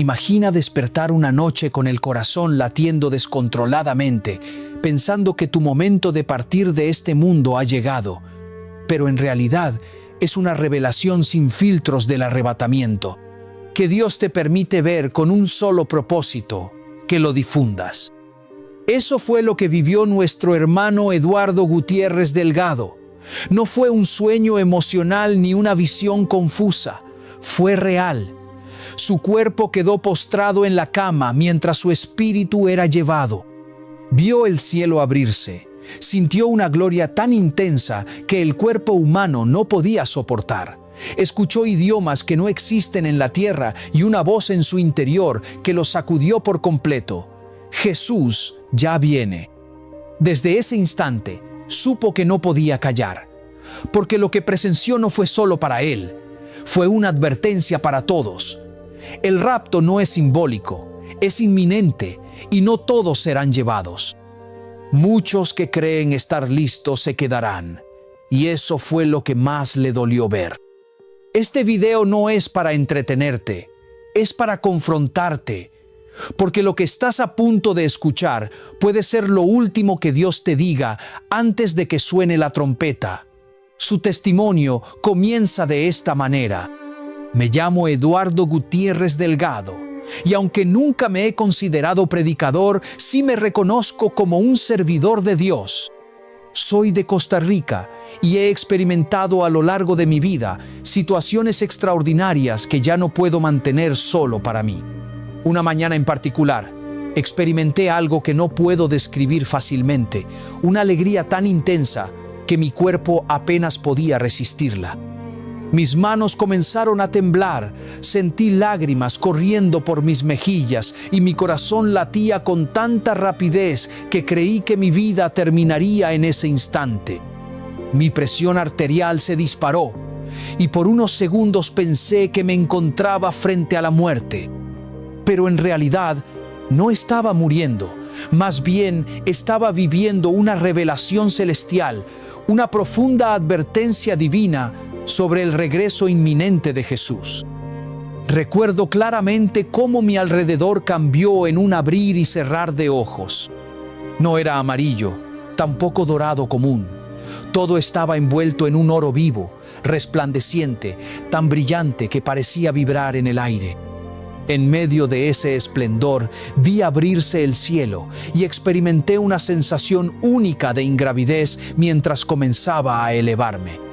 Imagina despertar una noche con el corazón latiendo descontroladamente, pensando que tu momento de partir de este mundo ha llegado, pero en realidad es una revelación sin filtros del arrebatamiento, que Dios te permite ver con un solo propósito, que lo difundas. Eso fue lo que vivió nuestro hermano Eduardo Gutiérrez Delgado. No fue un sueño emocional ni una visión confusa, fue real. Su cuerpo quedó postrado en la cama mientras su espíritu era llevado. Vio el cielo abrirse, sintió una gloria tan intensa que el cuerpo humano no podía soportar. Escuchó idiomas que no existen en la tierra y una voz en su interior que lo sacudió por completo. Jesús ya viene. Desde ese instante, supo que no podía callar, porque lo que presenció no fue solo para él, fue una advertencia para todos. El rapto no es simbólico, es inminente y no todos serán llevados. Muchos que creen estar listos se quedarán, y eso fue lo que más le dolió ver. Este video no es para entretenerte, es para confrontarte, porque lo que estás a punto de escuchar puede ser lo último que Dios te diga antes de que suene la trompeta. Su testimonio comienza de esta manera. Me llamo Eduardo Gutiérrez Delgado, y aunque nunca me he considerado predicador, sí me reconozco como un servidor de Dios. Soy de Costa Rica y he experimentado a lo largo de mi vida situaciones extraordinarias que ya no puedo mantener solo para mí. Una mañana en particular, experimenté algo que no puedo describir fácilmente, una alegría tan intensa que mi cuerpo apenas podía resistirla. Mis manos comenzaron a temblar, sentí lágrimas corriendo por mis mejillas y mi corazón latía con tanta rapidez que creí que mi vida terminaría en ese instante. Mi presión arterial se disparó y por unos segundos pensé que me encontraba frente a la muerte. Pero en realidad no estaba muriendo, más bien estaba viviendo una revelación celestial, una profunda advertencia divina sobre el regreso inminente de Jesús. Recuerdo claramente cómo mi alrededor cambió en un abrir y cerrar de ojos. No era amarillo, tampoco dorado común. Todo estaba envuelto en un oro vivo, resplandeciente, tan brillante que parecía vibrar en el aire. En medio de ese esplendor, vi abrirse el cielo y experimenté una sensación única de ingravidez mientras comenzaba a elevarme.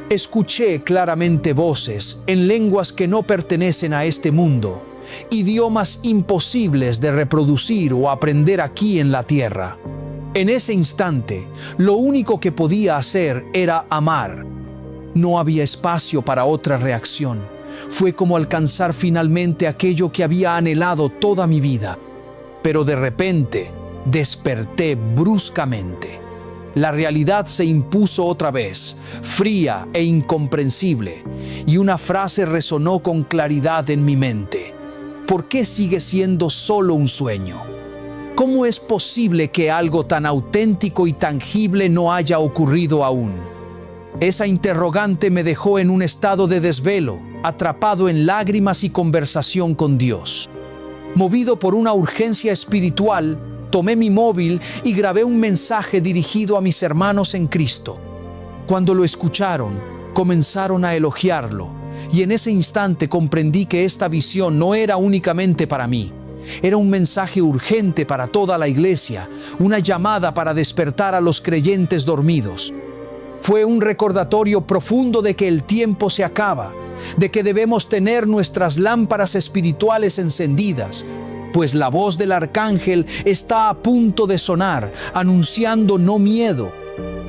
Escuché claramente voces en lenguas que no pertenecen a este mundo, idiomas imposibles de reproducir o aprender aquí en la tierra. En ese instante, lo único que podía hacer era amar. No había espacio para otra reacción. Fue como alcanzar finalmente aquello que había anhelado toda mi vida. Pero de repente, desperté bruscamente. La realidad se impuso otra vez, fría e incomprensible, y una frase resonó con claridad en mi mente. ¿Por qué sigue siendo solo un sueño? ¿Cómo es posible que algo tan auténtico y tangible no haya ocurrido aún? Esa interrogante me dejó en un estado de desvelo, atrapado en lágrimas y conversación con Dios. Movido por una urgencia espiritual, tomé mi móvil y grabé un mensaje dirigido a mis hermanos en Cristo. Cuando lo escucharon, comenzaron a elogiarlo, y en ese instante comprendí que esta visión no era únicamente para mí. Era un mensaje urgente para toda la iglesia, una llamada para despertar a los creyentes dormidos. Fue un recordatorio profundo de que el tiempo se acaba, de que debemos tener nuestras lámparas espirituales encendidas, pues la voz del arcángel está a punto de sonar, anunciando no miedo,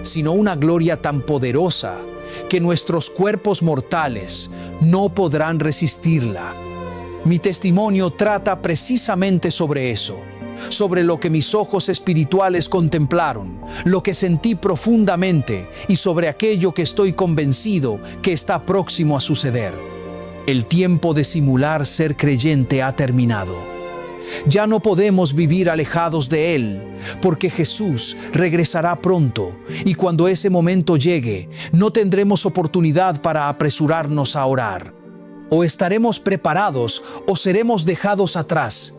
sino una gloria tan poderosa que nuestros cuerpos mortales no podrán resistirla. Mi testimonio trata precisamente sobre eso, sobre lo que mis ojos espirituales contemplaron, lo que sentí profundamente y sobre aquello que estoy convencido que está próximo a suceder. El tiempo de simular ser creyente ha terminado. Ya no podemos vivir alejados de Él, porque Jesús regresará pronto, y cuando ese momento llegue, no tendremos oportunidad para apresurarnos a orar. O estaremos preparados o seremos dejados atrás.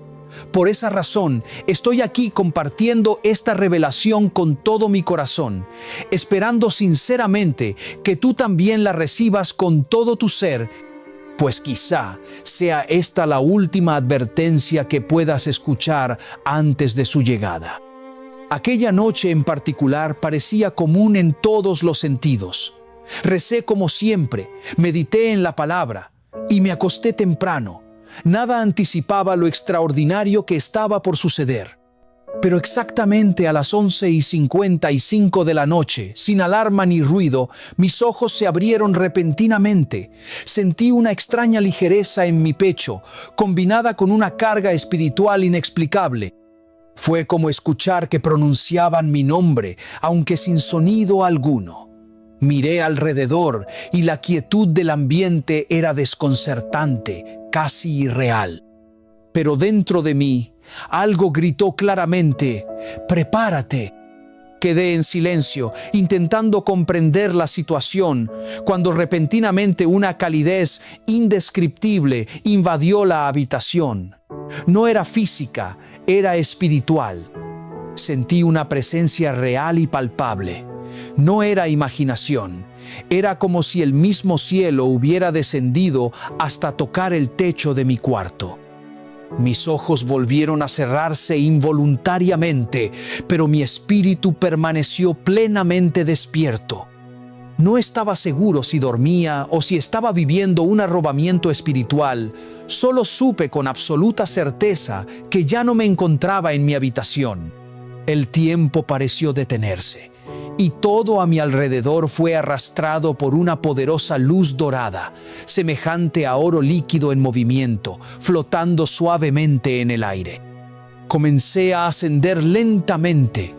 Por esa razón, estoy aquí compartiendo esta revelación con todo mi corazón, esperando sinceramente que tú también la recibas con todo tu ser, pues quizá sea esta la última advertencia que puedas escuchar antes de su llegada. Aquella noche en particular parecía común en todos los sentidos. Recé como siempre, medité en la palabra y me acosté temprano. Nada anticipaba lo extraordinario que estaba por suceder. Pero exactamente a las 11:55 de la noche, sin alarma ni ruido, mis ojos se abrieron repentinamente. Sentí una extraña ligereza en mi pecho, combinada con una carga espiritual inexplicable. Fue como escuchar que pronunciaban mi nombre, aunque sin sonido alguno. Miré alrededor y la quietud del ambiente era desconcertante, casi irreal. Pero dentro de mí, algo gritó claramente: «¡Prepárate!». Quedé en silencio, intentando comprender la situación, cuando repentinamente una calidez indescriptible invadió la habitación. No era física, era espiritual. Sentí una presencia real y palpable. No era imaginación. Era como si el mismo cielo hubiera descendido hasta tocar el techo de mi cuarto. Mis ojos volvieron a cerrarse involuntariamente, pero mi espíritu permaneció plenamente despierto. No estaba seguro si dormía o si estaba viviendo un arrobamiento espiritual. Solo supe con absoluta certeza que ya no me encontraba en mi habitación. El tiempo pareció detenerse, y todo a mi alrededor fue arrastrado por una poderosa luz dorada, semejante a oro líquido en movimiento, flotando suavemente en el aire. Comencé a ascender lentamente,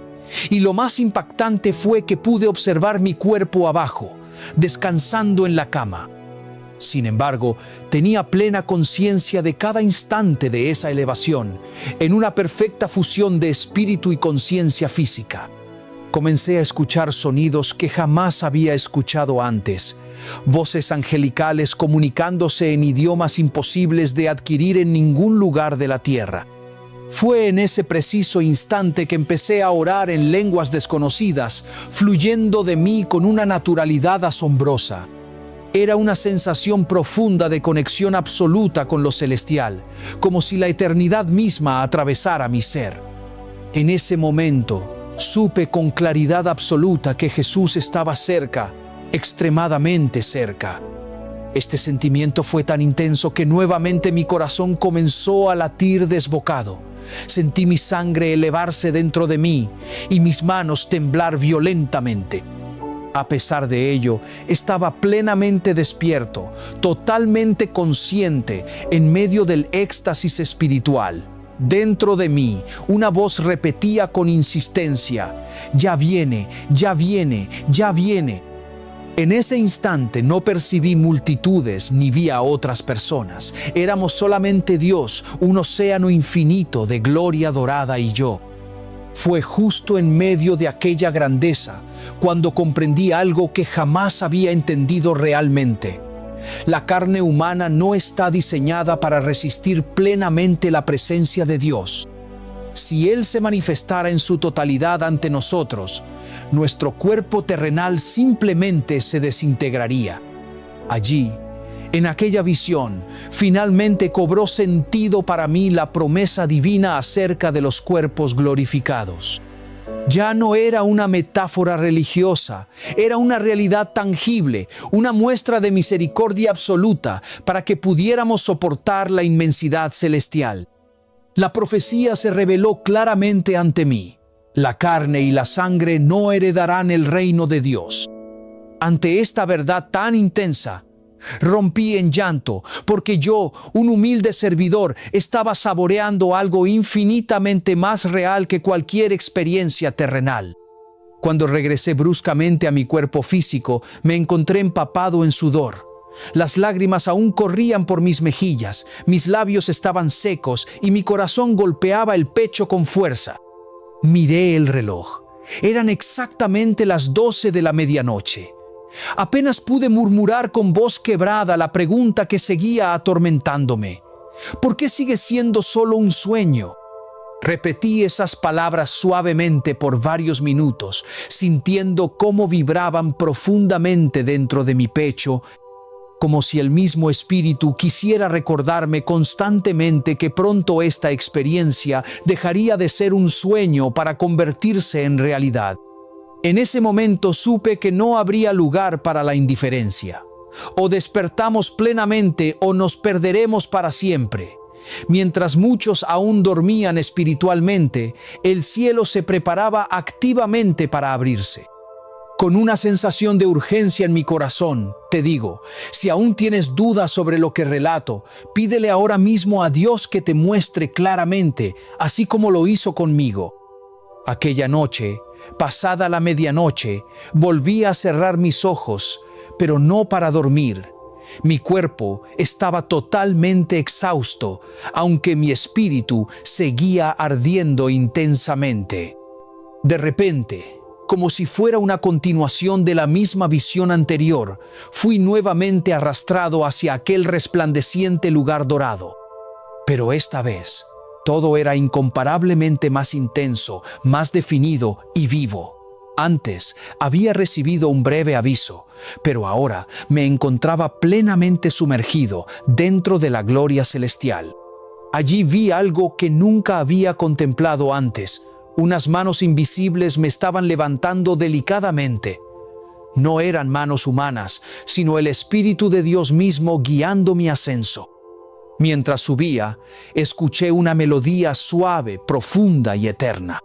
y lo más impactante fue que pude observar mi cuerpo abajo, descansando en la cama. Sin embargo, tenía plena conciencia de cada instante de esa elevación, en una perfecta fusión de espíritu y conciencia física. Comencé a escuchar sonidos que jamás había escuchado antes, voces angelicales comunicándose en idiomas imposibles de adquirir en ningún lugar de la tierra. Fue en ese preciso instante que empecé a orar en lenguas desconocidas, fluyendo de mí con una naturalidad asombrosa. Era una sensación profunda de conexión absoluta con lo celestial, como si la eternidad misma atravesara mi ser. En ese momento, supe con claridad absoluta que Jesús estaba cerca, extremadamente cerca. Este sentimiento fue tan intenso que nuevamente mi corazón comenzó a latir desbocado. Sentí mi sangre elevarse dentro de mí y mis manos temblar violentamente. A pesar de ello, estaba plenamente despierto, totalmente consciente, en medio del éxtasis espiritual. Dentro de mí, una voz repetía con insistencia: «Ya viene, ya viene, ya viene». En ese instante no percibí multitudes ni vi a otras personas. Éramos solamente Dios, un océano infinito de gloria dorada y yo. Fue justo en medio de aquella grandeza cuando comprendí algo que jamás había entendido realmente. La carne humana no está diseñada para resistir plenamente la presencia de Dios. Si Él se manifestara en su totalidad ante nosotros, nuestro cuerpo terrenal simplemente se desintegraría. Allí, en aquella visión, finalmente cobró sentido para mí la promesa divina acerca de los cuerpos glorificados. Ya no era una metáfora religiosa, era una realidad tangible, una muestra de misericordia absoluta para que pudiéramos soportar la inmensidad celestial. La profecía se reveló claramente ante mí. La carne y la sangre no heredarán el reino de Dios. Ante esta verdad tan intensa, rompí en llanto, porque yo, un humilde servidor, estaba saboreando algo infinitamente más real que cualquier experiencia terrenal. Cuando regresé bruscamente a mi cuerpo físico, me encontré empapado en sudor. Las lágrimas aún corrían por mis mejillas, mis labios estaban secos y mi corazón golpeaba el pecho con fuerza. Miré el reloj. Eran exactamente las 12 de la medianoche. Apenas pude murmurar con voz quebrada la pregunta que seguía atormentándome. ¿Por qué sigue siendo solo un sueño? Repetí esas palabras suavemente por varios minutos, sintiendo cómo vibraban profundamente dentro de mi pecho, como si el mismo espíritu quisiera recordarme constantemente que pronto esta experiencia dejaría de ser un sueño para convertirse en realidad. En ese momento supe que no habría lugar para la indiferencia. O despertamos plenamente o nos perderemos para siempre. Mientras muchos aún dormían espiritualmente, el cielo se preparaba activamente para abrirse. Con una sensación de urgencia en mi corazón, te digo, si aún tienes dudas sobre lo que relato, pídele ahora mismo a Dios que te muestre claramente, así como lo hizo conmigo. Aquella noche, pasada la medianoche, volví a cerrar mis ojos, pero no para dormir. Mi cuerpo estaba totalmente exhausto, aunque mi espíritu seguía ardiendo intensamente. De repente, como si fuera una continuación de la misma visión anterior, fui nuevamente arrastrado hacia aquel resplandeciente lugar dorado. Pero esta vez, todo era incomparablemente más intenso, más definido y vivo. Antes había recibido un breve aviso, pero ahora me encontraba plenamente sumergido dentro de la gloria celestial. Allí vi algo que nunca había contemplado antes. Unas manos invisibles me estaban levantando delicadamente. No eran manos humanas, sino el Espíritu de Dios mismo guiando mi ascenso. Mientras subía, escuché una melodía suave, profunda y eterna.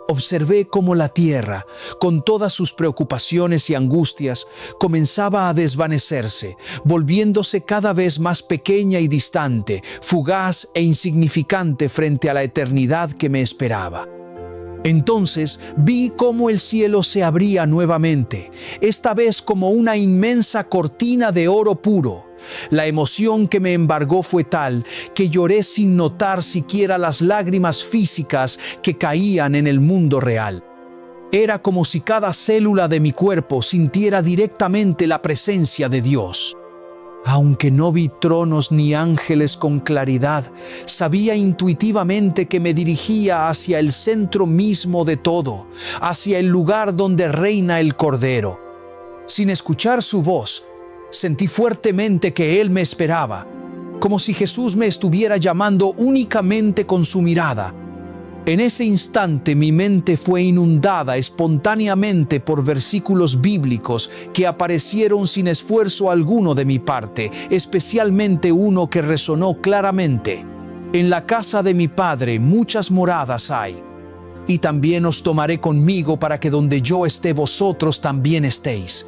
Observé cómo la tierra, con todas sus preocupaciones y angustias, comenzaba a desvanecerse, volviéndose cada vez más pequeña y distante, fugaz e insignificante frente a la eternidad que me esperaba. Entonces vi cómo el cielo se abría nuevamente, esta vez como una inmensa cortina de oro puro. La emoción que me embargó fue tal que lloré sin notar siquiera las lágrimas físicas que caían en el mundo real. Era como si cada célula de mi cuerpo sintiera directamente la presencia de Dios. Aunque no vi tronos ni ángeles con claridad, sabía intuitivamente que me dirigía hacia el centro mismo de todo, hacia el lugar donde reina el Cordero. Sin escuchar su voz, sentí fuertemente que Él me esperaba, como si Jesús me estuviera llamando únicamente con su mirada. En ese instante mi mente fue inundada espontáneamente por versículos bíblicos que aparecieron sin esfuerzo alguno de mi parte, especialmente uno que resonó claramente. En la casa de mi Padre muchas moradas hay, y también os tomaré conmigo para que donde yo esté vosotros también estéis.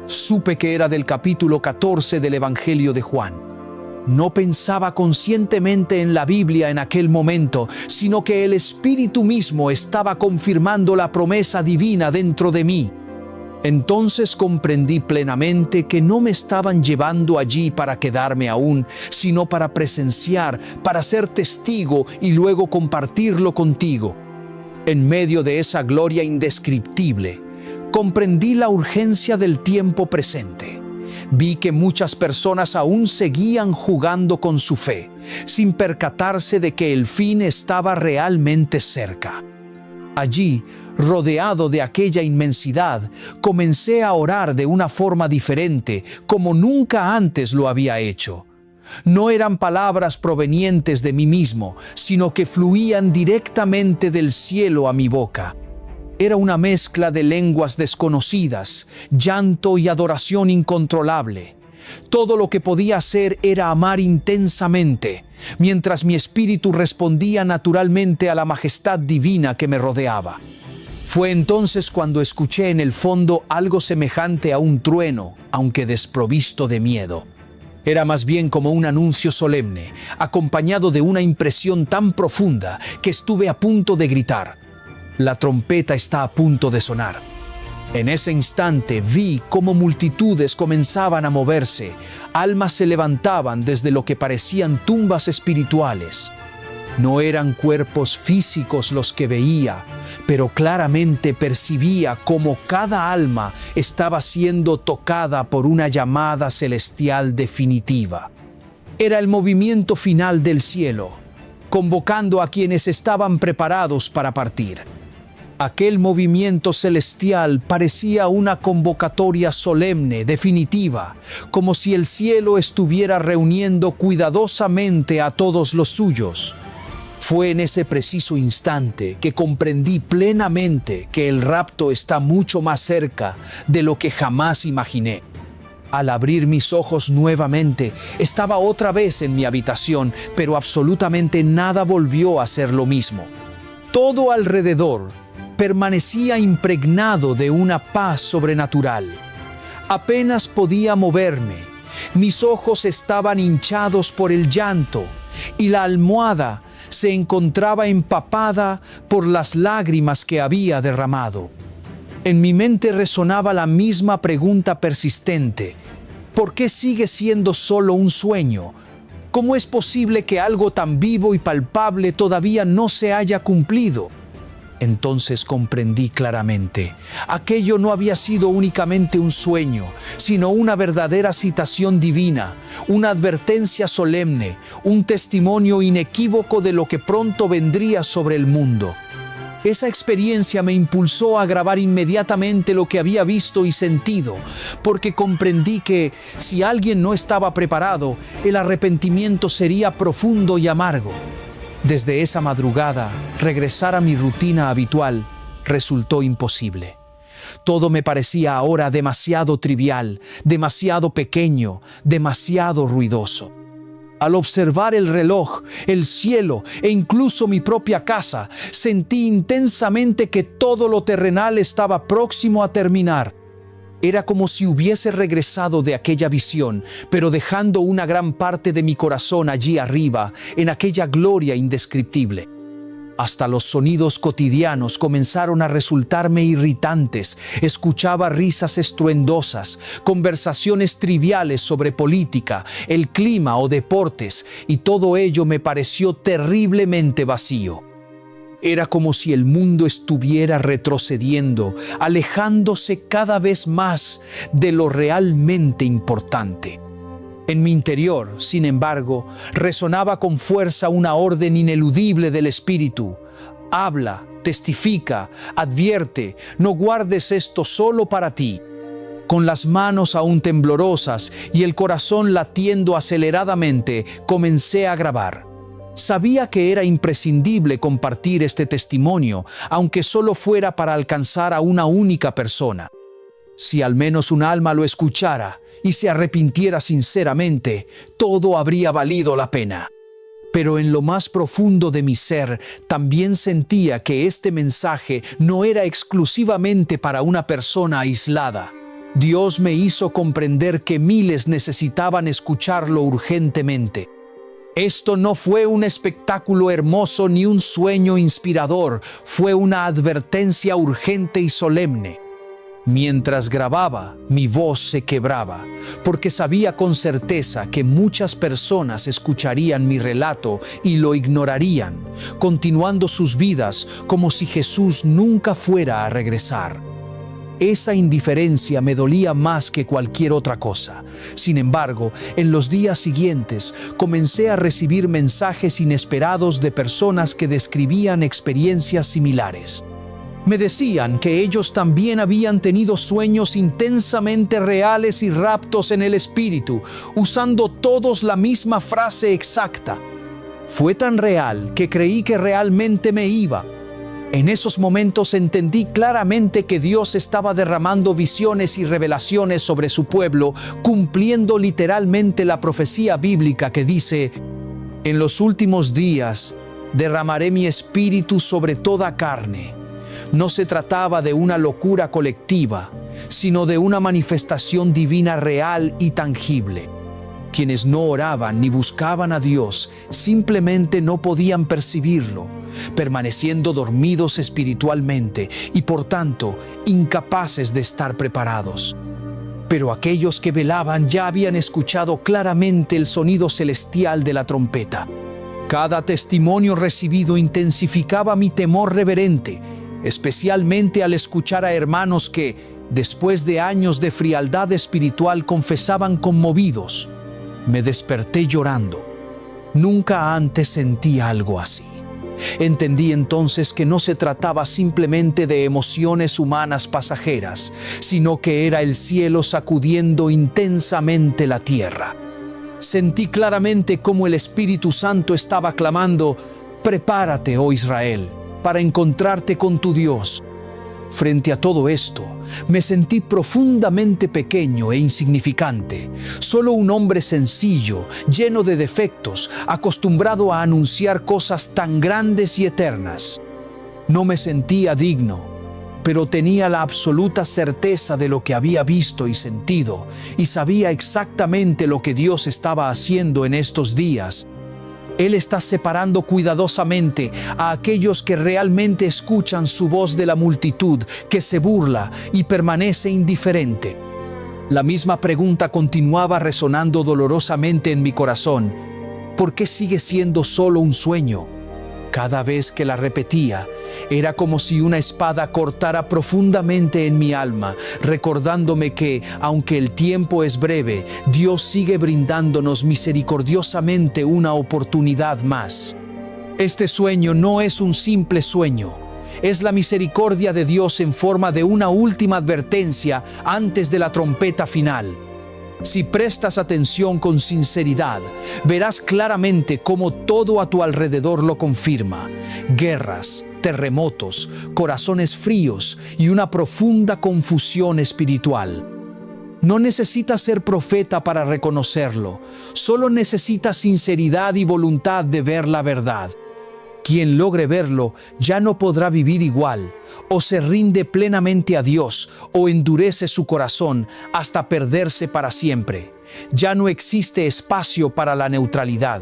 Supe que era del capítulo 14 del Evangelio de Juan. No pensaba conscientemente en la Biblia en aquel momento, sino que el Espíritu mismo estaba confirmando la promesa divina dentro de mí. Entonces comprendí plenamente que no me estaban llevando allí para quedarme aún, sino para presenciar, para ser testigo y luego compartirlo contigo. En medio de esa gloria indescriptible, comprendí la urgencia del tiempo presente. Vi que muchas personas aún seguían jugando con su fe, sin percatarse de que el fin estaba realmente cerca. Allí, rodeado de aquella inmensidad, comencé a orar de una forma diferente, como nunca antes lo había hecho. No eran palabras provenientes de mí mismo, sino que fluían directamente del cielo a mi boca. Era una mezcla de lenguas desconocidas, llanto y adoración incontrolable. Todo lo que podía hacer era amar intensamente, mientras mi espíritu respondía naturalmente a la majestad divina que me rodeaba. Fue entonces cuando escuché en el fondo algo semejante a un trueno, aunque desprovisto de miedo. Era más bien como un anuncio solemne, acompañado de una impresión tan profunda que estuve a punto de gritar: «La trompeta está a punto de sonar». En ese instante vi cómo multitudes comenzaban a moverse, almas se levantaban desde lo que parecían tumbas espirituales. No eran cuerpos físicos los que veía, pero claramente percibía cómo cada alma estaba siendo tocada por una llamada celestial definitiva. Era el movimiento final del cielo, convocando a quienes estaban preparados para partir. Aquel movimiento celestial parecía una convocatoria solemne, definitiva, como si el cielo estuviera reuniendo cuidadosamente a todos los suyos. Fue en ese preciso instante que comprendí plenamente que el rapto está mucho más cerca de lo que jamás imaginé. Al abrir mis ojos nuevamente, estaba otra vez en mi habitación, pero absolutamente nada volvió a ser lo mismo. Todo alrededor permanecía impregnado de una paz sobrenatural. Apenas podía moverme. Mis ojos estaban hinchados por el llanto y la almohada se encontraba empapada por las lágrimas que había derramado. En mi mente resonaba la misma pregunta persistente: ¿por qué sigue siendo solo un sueño? ¿Cómo es posible que algo tan vivo y palpable todavía no se haya cumplido? Entonces comprendí claramente. Aquello no había sido únicamente un sueño, sino una verdadera citación divina, una advertencia solemne, un testimonio inequívoco de lo que pronto vendría sobre el mundo. Esa experiencia me impulsó a grabar inmediatamente lo que había visto y sentido, porque comprendí que, si alguien no estaba preparado, el arrepentimiento sería profundo y amargo. Desde esa madrugada, regresar a mi rutina habitual resultó imposible. Todo me parecía ahora demasiado trivial, demasiado pequeño, demasiado ruidoso. Al observar el reloj, el cielo e incluso mi propia casa, sentí intensamente que todo lo terrenal estaba próximo a terminar. Era como si hubiese regresado de aquella visión, pero dejando una gran parte de mi corazón allí arriba, en aquella gloria indescriptible. Hasta los sonidos cotidianos comenzaron a resultarme irritantes. Escuchaba risas estruendosas, conversaciones triviales sobre política, el clima o deportes, y todo ello me pareció terriblemente vacío. Era como si el mundo estuviera retrocediendo, alejándose cada vez más de lo realmente importante. En mi interior, sin embargo, resonaba con fuerza una orden ineludible del Espíritu. Habla, testifica, advierte, no guardes esto solo para ti. Con las manos aún temblorosas y el corazón latiendo aceleradamente, comencé a grabar. Sabía que era imprescindible compartir este testimonio, aunque solo fuera para alcanzar a una única persona. Si al menos un alma lo escuchara y se arrepintiera sinceramente, todo habría valido la pena. Pero en lo más profundo de mi ser, también sentía que este mensaje no era exclusivamente para una persona aislada. Dios me hizo comprender que miles necesitaban escucharlo urgentemente. Esto no fue un espectáculo hermoso ni un sueño inspirador, fue una advertencia urgente y solemne. Mientras grababa, mi voz se quebraba, porque sabía con certeza que muchas personas escucharían mi relato y lo ignorarían, continuando sus vidas como si Jesús nunca fuera a regresar. Esa indiferencia me dolía más que cualquier otra cosa. Sin embargo, en los días siguientes comencé a recibir mensajes inesperados de personas que describían experiencias similares. Me decían que ellos también habían tenido sueños intensamente reales y raptos en el espíritu, usando todos la misma frase exacta. Fue tan real que creí que realmente me iba. En esos momentos entendí claramente que Dios estaba derramando visiones y revelaciones sobre su pueblo, cumpliendo literalmente la profecía bíblica que dice: «En los últimos días derramaré mi espíritu sobre toda carne». No se trataba de una locura colectiva, sino de una manifestación divina real y tangible. Quienes no oraban ni buscaban a Dios simplemente no podían percibirlo, permaneciendo dormidos espiritualmente y por tanto incapaces de estar preparados. Pero aquellos que velaban ya habían escuchado claramente el sonido celestial de la trompeta. Cada testimonio recibido intensificaba mi temor reverente, especialmente al escuchar a hermanos que, después de años de frialdad espiritual, confesaban conmovidos. Me desperté llorando. Nunca antes sentí algo así. Entendí entonces que no se trataba simplemente de emociones humanas pasajeras, sino que era el cielo sacudiendo intensamente la tierra. Sentí claramente cómo el Espíritu Santo estaba clamando: «Prepárate, oh Israel, para encontrarte con tu Dios». Frente a todo esto, me sentí profundamente pequeño e insignificante, solo un hombre sencillo, lleno de defectos, acostumbrado a anunciar cosas tan grandes y eternas. No me sentía digno, pero tenía la absoluta certeza de lo que había visto y sentido, y sabía exactamente lo que Dios estaba haciendo en estos días. Él está separando cuidadosamente a aquellos que realmente escuchan su voz de la multitud que se burla y permanece indiferente. La misma pregunta continuaba resonando dolorosamente en mi corazón: ¿por qué sigue siendo solo un sueño? Cada vez que la repetía, era como si una espada cortara profundamente en mi alma, recordándome que, aunque el tiempo es breve, Dios sigue brindándonos misericordiosamente una oportunidad más. Este sueño no es un simple sueño, es la misericordia de Dios en forma de una última advertencia antes de la trompeta final. Si prestas atención con sinceridad, verás claramente cómo todo a tu alrededor lo confirma: guerras, terremotos, corazones fríos y una profunda confusión espiritual. No necesitas ser profeta para reconocerlo, solo necesitas sinceridad y voluntad de ver la verdad. Quien logre verlo ya no podrá vivir igual, o se rinde plenamente a Dios, o endurece su corazón hasta perderse para siempre. Ya no existe espacio para la neutralidad.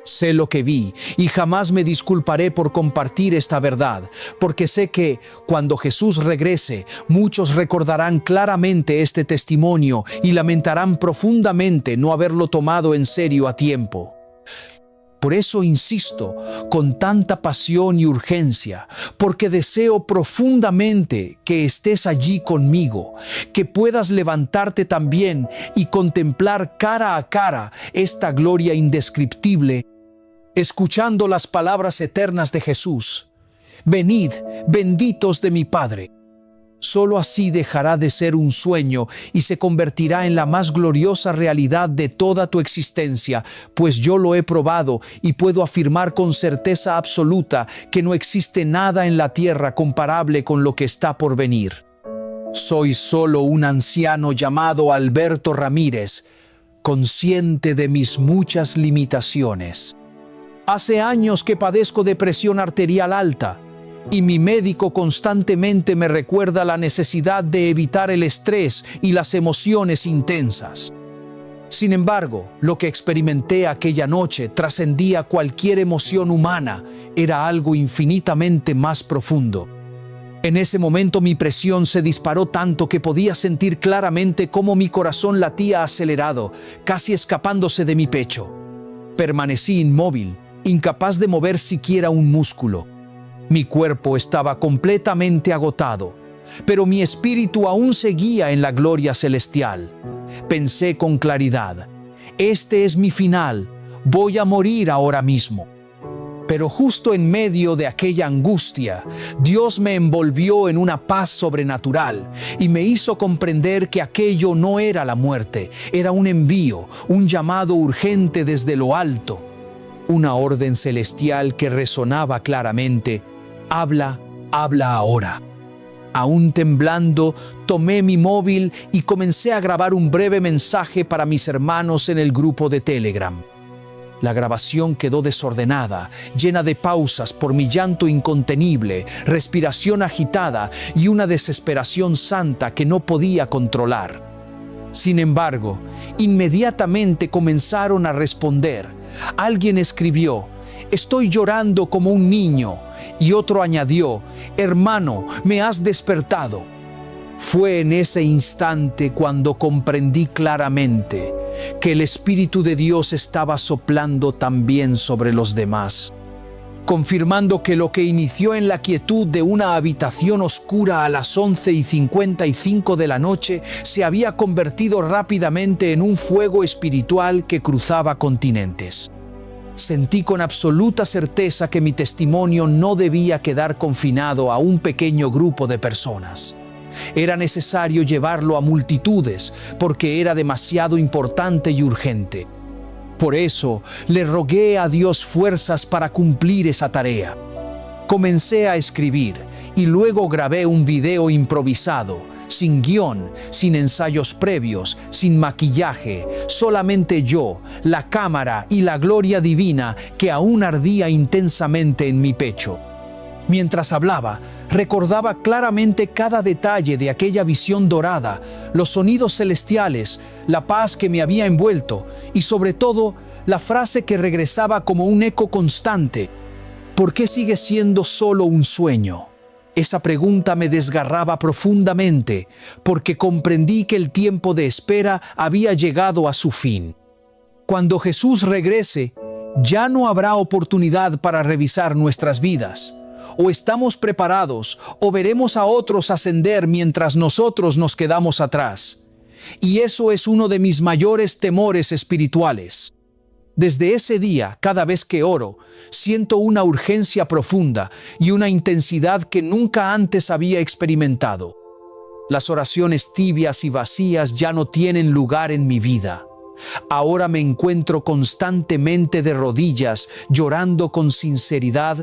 Sé lo que vi y jamás me disculparé por compartir esta verdad, porque sé que, cuando Jesús regrese, muchos recordarán claramente este testimonio y lamentarán profundamente no haberlo tomado en serio a tiempo. Por eso insisto con tanta pasión y urgencia, porque deseo profundamente que estés allí conmigo, que puedas levantarte también y contemplar cara a cara esta gloria indescriptible, escuchando las palabras eternas de Jesús: «Venid, benditos de mi Padre». Solo así dejará de ser un sueño y se convertirá en la más gloriosa realidad de toda tu existencia, pues yo lo he probado y puedo afirmar con certeza absoluta que no existe nada en la tierra comparable con lo que está por venir. Soy solo un anciano llamado Alberto Ramírez, consciente de mis muchas limitaciones. Hace años que padezco de presión arterial alta, y mi médico constantemente me recuerda la necesidad de evitar el estrés y las emociones intensas. Sin embargo, lo que experimenté aquella noche trascendía cualquier emoción humana, era algo infinitamente más profundo. En ese momento mi presión se disparó tanto que podía sentir claramente cómo mi corazón latía acelerado, casi escapándose de mi pecho. Permanecí inmóvil, incapaz de mover siquiera un músculo. Mi cuerpo estaba completamente agotado, pero mi espíritu aún seguía en la gloria celestial. Pensé con claridad: este es mi final, voy a morir ahora mismo. Pero justo en medio de aquella angustia, Dios me envolvió en una paz sobrenatural y me hizo comprender que aquello no era la muerte, era un envío, un llamado urgente desde lo alto, una orden celestial que resonaba claramente: «Habla, habla ahora». Aún temblando, tomé mi móvil y comencé a grabar un breve mensaje para mis hermanos en el grupo de Telegram. La grabación quedó desordenada, llena de pausas por mi llanto incontenible, respiración agitada y una desesperación santa que no podía controlar. Sin embargo, inmediatamente comenzaron a responder. Alguien escribió: «Estoy llorando como un niño», y otro añadió: «Hermano, me has despertado». Fue en ese instante cuando comprendí claramente: que el Espíritu de Dios estaba soplando también sobre los demás, confirmando que lo que inició en la quietud de una habitación oscura a las 11:55 de la noche se había convertido rápidamente en un fuego espiritual que cruzaba continentes. Sentí con absoluta certeza que mi testimonio no debía quedar confinado a un pequeño grupo de personas. Era necesario llevarlo a multitudes porque era demasiado importante y urgente. Por eso le rogué a Dios fuerzas para cumplir esa tarea. Comencé a escribir y luego grabé un video improvisado, sin guión, sin ensayos previos, sin maquillaje, solamente yo, la cámara y la gloria divina que aún ardía intensamente en mi pecho. Mientras hablaba, recordaba claramente cada detalle de aquella visión dorada, los sonidos celestiales, la paz que me había envuelto y sobre todo la frase que regresaba como un eco constante: ¿por qué sigue siendo solo un sueño? Esa pregunta me desgarraba profundamente porque comprendí que el tiempo de espera había llegado a su fin. Cuando Jesús regrese, ya no habrá oportunidad para revisar nuestras vidas. O estamos preparados o veremos a otros ascender mientras nosotros nos quedamos atrás. Y eso es uno de mis mayores temores espirituales. Desde ese día, cada vez que oro, siento una urgencia profunda y una intensidad que nunca antes había experimentado. Las oraciones tibias y vacías ya no tienen lugar en mi vida. Ahora me encuentro constantemente de rodillas, llorando con sinceridad,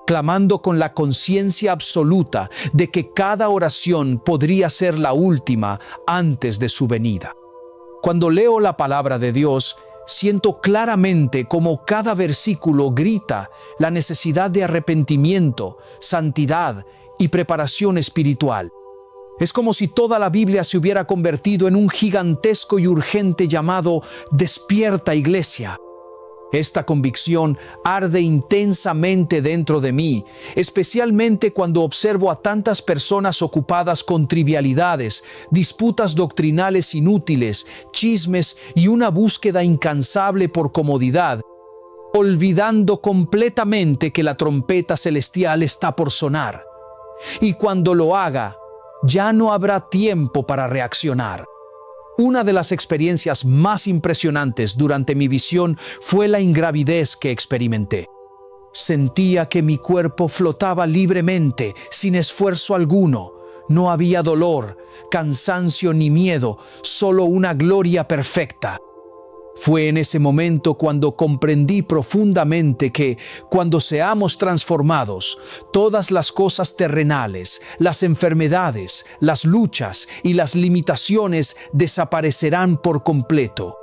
clamando con la conciencia absoluta de que cada oración podría ser la última antes de su venida. Cuando leo la palabra de Dios, siento claramente cómo cada versículo grita la necesidad de arrepentimiento, santidad y preparación espiritual. Es como si toda la Biblia se hubiera convertido en un gigantesco y urgente llamado «Despierta, Iglesia». Esta convicción arde intensamente dentro de mí, especialmente cuando observo a tantas personas ocupadas con trivialidades, disputas doctrinales inútiles, chismes y una búsqueda incansable por comodidad, olvidando completamente que la trompeta celestial está por sonar. Y cuando lo haga, ya no habrá tiempo para reaccionar. Una de las experiencias más impresionantes durante mi visión fue la ingravidez que experimenté. Sentía que mi cuerpo flotaba libremente, sin esfuerzo alguno. No había dolor, cansancio ni miedo, solo una gloria perfecta. Fue en ese momento cuando comprendí profundamente que, cuando seamos transformados, todas las cosas terrenales, las enfermedades, las luchas y las limitaciones desaparecerán por completo.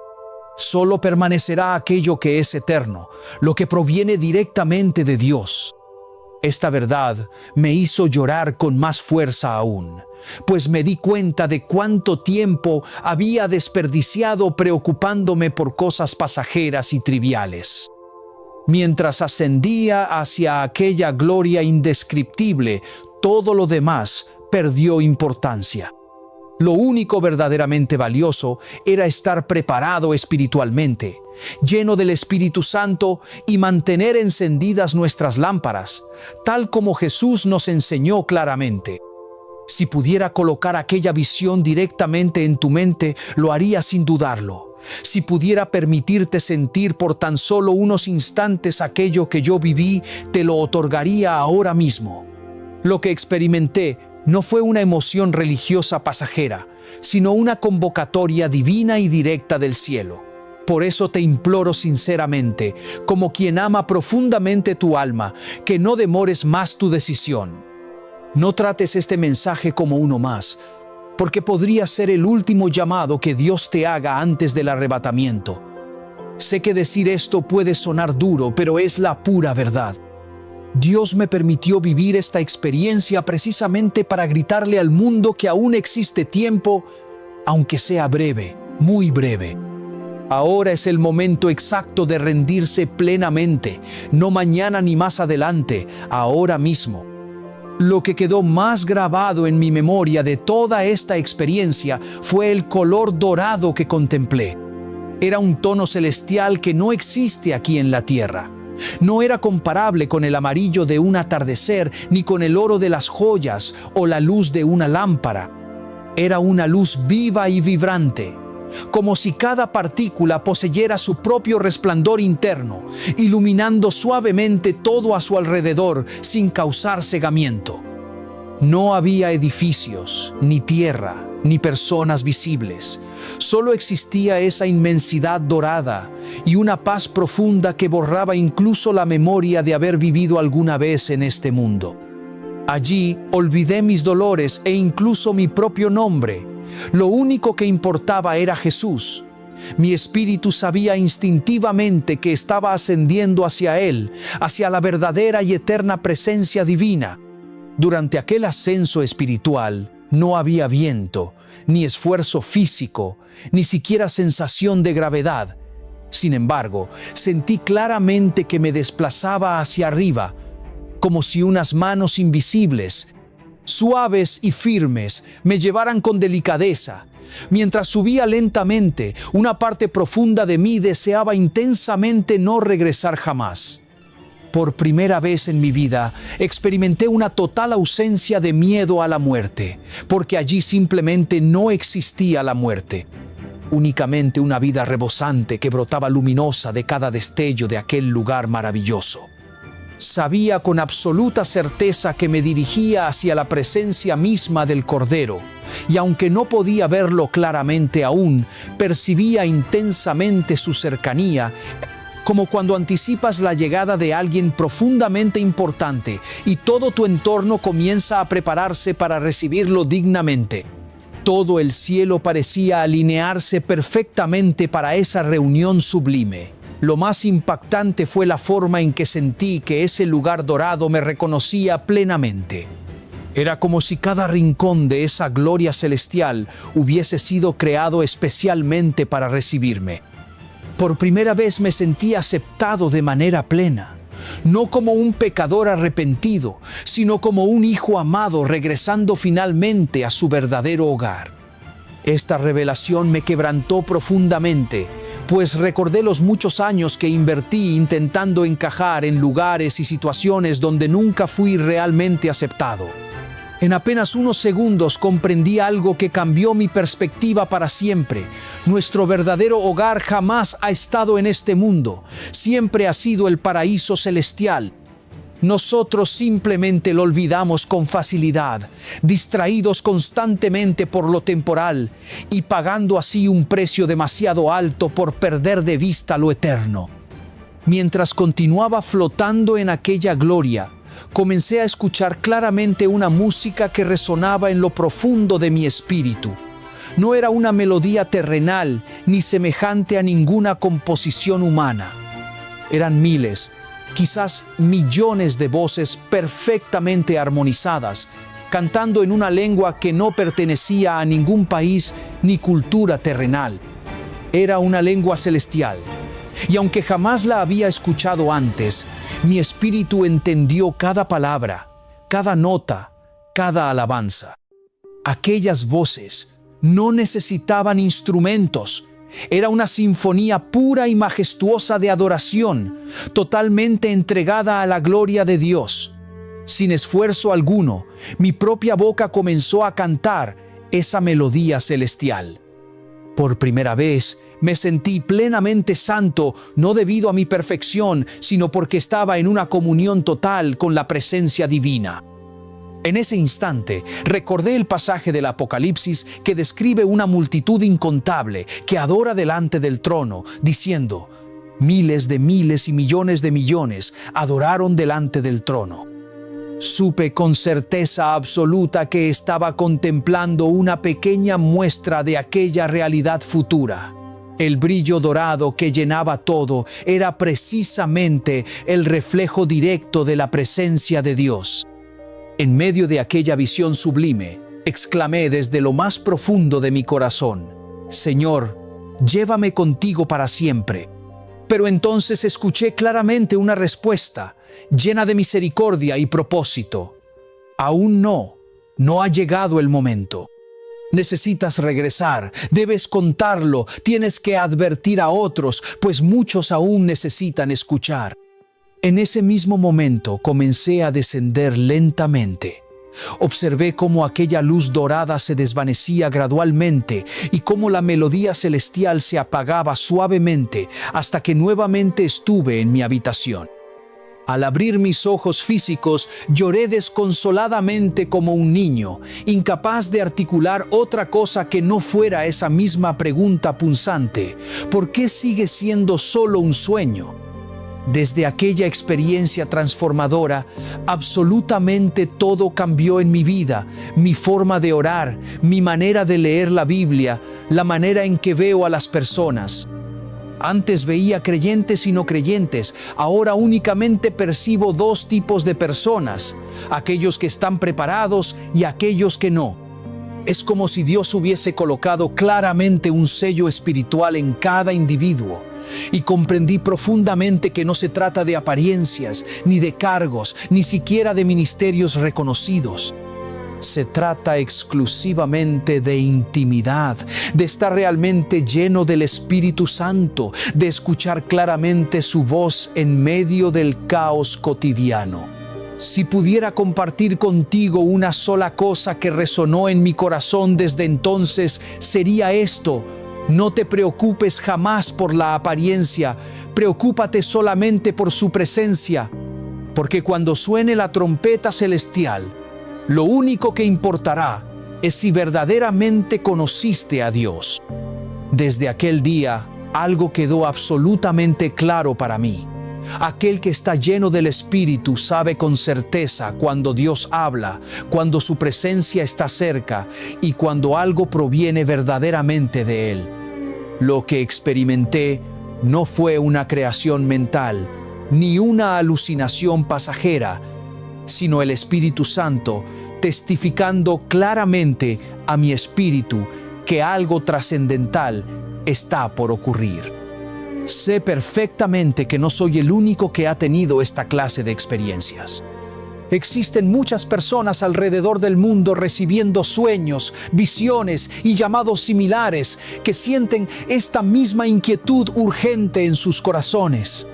Solo permanecerá aquello que es eterno, lo que proviene directamente de Dios. Esta verdad me hizo llorar con más fuerza aún, pues me di cuenta de cuánto tiempo había desperdiciado preocupándome por cosas pasajeras y triviales. Mientras ascendía hacia aquella gloria indescriptible, todo lo demás perdió importancia. Lo único verdaderamente valioso era estar preparado espiritualmente, lleno del Espíritu Santo y mantener encendidas nuestras lámparas, tal como Jesús nos enseñó claramente. Si pudiera colocar aquella visión directamente en tu mente, lo haría sin dudarlo. Si pudiera permitirte sentir por tan solo unos instantes aquello que yo viví, te lo otorgaría ahora mismo. Lo que experimenté no fue una emoción religiosa pasajera, sino una convocatoria divina y directa del cielo. Por eso te imploro sinceramente, como quien ama profundamente tu alma, que no demores más tu decisión. No trates este mensaje como uno más, porque podría ser el último llamado que Dios te haga antes del arrebatamiento. Sé que decir esto puede sonar duro, pero es la pura verdad. Dios me permitió vivir esta experiencia precisamente para gritarle al mundo que aún existe tiempo, aunque sea breve, muy breve. Ahora es el momento exacto de rendirse plenamente, no mañana ni más adelante, ahora mismo. Lo que quedó más grabado en mi memoria de toda esta experiencia fue el color dorado que contemplé. Era un tono celestial que no existe aquí en la tierra. No era comparable con el amarillo de un atardecer, ni con el oro de las joyas o la luz de una lámpara. Era una luz viva y vibrante, como si cada partícula poseyera su propio resplandor interno, iluminando suavemente todo a su alrededor sin causar cegamiento. No había edificios, ni tierra, ni personas visibles. Solo existía esa inmensidad dorada y una paz profunda que borraba incluso la memoria de haber vivido alguna vez en este mundo. Allí olvidé mis dolores e incluso mi propio nombre. Lo único que importaba era Jesús. Mi espíritu sabía instintivamente que estaba ascendiendo hacia Él, hacia la verdadera y eterna presencia divina. Durante aquel ascenso espiritual no había viento, ni esfuerzo físico, ni siquiera sensación de gravedad. Sin embargo, sentí claramente que me desplazaba hacia arriba, como si unas manos invisibles, suaves y firmes, me llevaran con delicadeza. Mientras subía lentamente, una parte profunda de mí deseaba intensamente no regresar jamás. Por primera vez en mi vida, experimenté una total ausencia de miedo a la muerte, porque allí simplemente no existía la muerte. Únicamente una vida rebosante que brotaba luminosa de cada destello de aquel lugar maravilloso. Sabía con absoluta certeza que me dirigía hacia la presencia misma del Cordero, y aunque no podía verlo claramente aún, percibía intensamente su cercanía, como cuando anticipas la llegada de alguien profundamente importante y todo tu entorno comienza a prepararse para recibirlo dignamente. Todo el cielo parecía alinearse perfectamente para esa reunión sublime. Lo más impactante fue la forma en que sentí que ese lugar dorado me reconocía plenamente. Era como si cada rincón de esa gloria celestial hubiese sido creado especialmente para recibirme. Por primera vez me sentí aceptado de manera plena, no como un pecador arrepentido, sino como un hijo amado regresando finalmente a su verdadero hogar. Esta revelación me quebrantó profundamente, pues recordé los muchos años que invertí intentando encajar en lugares y situaciones donde nunca fui realmente aceptado. En apenas unos segundos comprendí algo que cambió mi perspectiva para siempre. Nuestro verdadero hogar jamás ha estado en este mundo, siempre ha sido el paraíso celestial. Nosotros simplemente lo olvidamos con facilidad, distraídos constantemente por lo temporal y pagando así un precio demasiado alto por perder de vista lo eterno. Mientras continuaba flotando en aquella gloria, comencé a escuchar claramente una música que resonaba en lo profundo de mi espíritu. No era una melodía terrenal ni semejante a ninguna composición humana. Eran miles, quizás millones de voces perfectamente armonizadas, cantando en una lengua que no pertenecía a ningún país ni cultura terrenal. Era una lengua celestial. Y aunque jamás la había escuchado antes, mi espíritu entendió cada palabra, cada nota, cada alabanza. Aquellas voces no necesitaban instrumentos. Era una sinfonía pura y majestuosa de adoración, totalmente entregada a la gloria de Dios. Sin esfuerzo alguno, mi propia boca comenzó a cantar esa melodía celestial. Por primera vez, me sentí plenamente santo, no debido a mi perfección, sino porque estaba en una comunión total con la presencia divina. En ese instante, recordé el pasaje del Apocalipsis que describe una multitud incontable que adora delante del trono, diciendo: miles y millones de millones adoraron delante del trono. Supe con certeza absoluta que estaba contemplando una pequeña muestra de aquella realidad futura. El brillo dorado que llenaba todo era precisamente el reflejo directo de la presencia de Dios. En medio de aquella visión sublime, exclamé desde lo más profundo de mi corazón: Señor, llévame contigo para siempre. Pero entonces escuché claramente una respuesta, llena de misericordia y propósito: aún no ha llegado el momento. Necesitas regresar, debes contarlo, tienes que advertir a otros, pues muchos aún necesitan escuchar. En ese mismo momento comencé a descender lentamente. Observé cómo aquella luz dorada se desvanecía gradualmente y cómo la melodía celestial se apagaba suavemente hasta que nuevamente estuve en mi habitación. Al abrir mis ojos físicos, lloré desconsoladamente como un niño, incapaz de articular otra cosa que no fuera esa misma pregunta punzante: ¿por qué sigue siendo solo un sueño? Desde aquella experiencia transformadora, absolutamente todo cambió en mi vida, mi forma de orar, mi manera de leer la Biblia, la manera en que veo a las personas. Antes veía creyentes y no creyentes, ahora únicamente percibo dos tipos de personas: aquellos que están preparados y aquellos que no. Es como si Dios hubiese colocado claramente un sello espiritual en cada individuo. Y comprendí profundamente que no se trata de apariencias, ni de cargos, ni siquiera de ministerios reconocidos. Se trata exclusivamente de intimidad, de estar realmente lleno del Espíritu Santo, de escuchar claramente su voz en medio del caos cotidiano. Si pudiera compartir contigo una sola cosa que resonó en mi corazón desde entonces, sería esto: no te preocupes jamás por la apariencia, preocúpate solamente por su presencia, porque cuando suene la trompeta celestial, lo único que importará es si verdaderamente conociste a Dios. Desde aquel día, algo quedó absolutamente claro para mí. Aquel que está lleno del Espíritu sabe con certeza cuando Dios habla, cuando su presencia está cerca y cuando algo proviene verdaderamente de Él. Lo que experimenté no fue una creación mental, ni una alucinación pasajera, sino el Espíritu Santo testificando claramente a mi espíritu que algo trascendental está por ocurrir. Sé perfectamente que no soy el único que ha tenido esta clase de experiencias. Existen muchas personas alrededor del mundo recibiendo sueños, visiones y llamados similares que sienten esta misma inquietud urgente en sus corazones.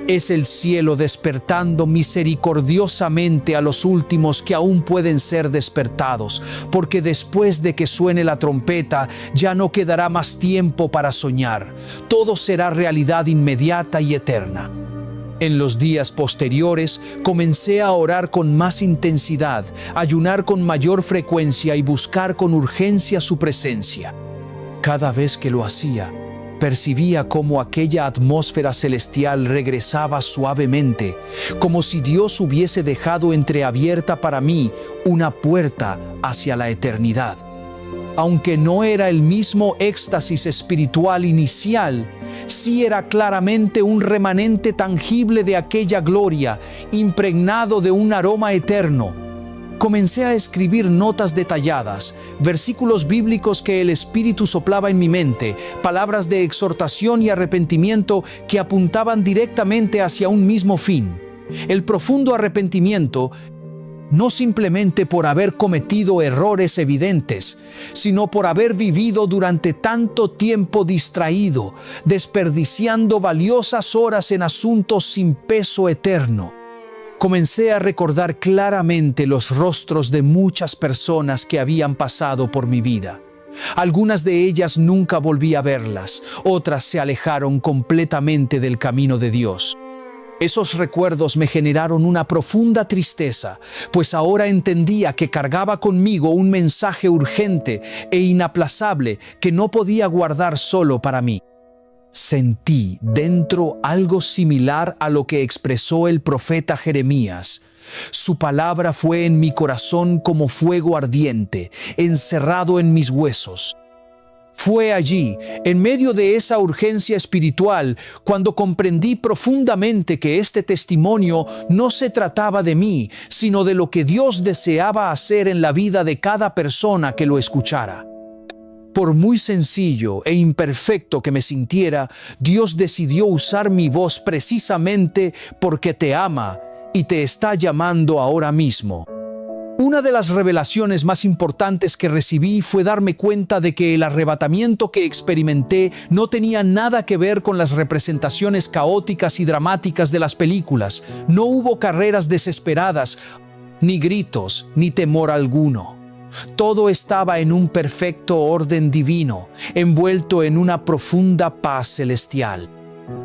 Es el cielo despertando misericordiosamente a los últimos que aún pueden ser despertados, porque después de que suene la trompeta ya no quedará más tiempo para soñar. Todo será realidad inmediata y eterna. En los días posteriores comencé a orar con más intensidad, ayunar con mayor frecuencia y buscar con urgencia su presencia. Cada vez que lo hacía, percibía cómo aquella atmósfera celestial regresaba suavemente, como si Dios hubiese dejado entreabierta para mí una puerta hacia la eternidad. Aunque no era el mismo éxtasis espiritual inicial, sí era claramente un remanente tangible de aquella gloria, impregnado de un aroma eterno. Comencé a escribir notas detalladas, versículos bíblicos que el Espíritu soplaba en mi mente, palabras de exhortación y arrepentimiento que apuntaban directamente hacia un mismo fin: el profundo arrepentimiento, no simplemente por haber cometido errores evidentes, sino por haber vivido durante tanto tiempo distraído, desperdiciando valiosas horas en asuntos sin peso eterno. Comencé a recordar claramente los rostros de muchas personas que habían pasado por mi vida. Algunas de ellas nunca volví a verlas, otras se alejaron completamente del camino de Dios. Esos recuerdos me generaron una profunda tristeza, pues ahora entendía que cargaba conmigo un mensaje urgente e inaplazable que no podía guardar solo para mí. Sentí dentro algo similar a lo que expresó el profeta Jeremías. Su palabra fue en mi corazón como fuego ardiente, encerrado en mis huesos. Fue allí, en medio de esa urgencia espiritual, cuando comprendí profundamente que este testimonio no se trataba de mí, sino de lo que Dios deseaba hacer en la vida de cada persona que lo escuchara. Por muy sencillo e imperfecto que me sintiera, Dios decidió usar mi voz precisamente porque te ama y te está llamando ahora mismo. Una de las revelaciones más importantes que recibí fue darme cuenta de que el arrebatamiento que experimenté no tenía nada que ver con las representaciones caóticas y dramáticas de las películas. No hubo carreras desesperadas, ni gritos, ni temor alguno. Todo estaba en un perfecto orden divino, envuelto en una profunda paz celestial.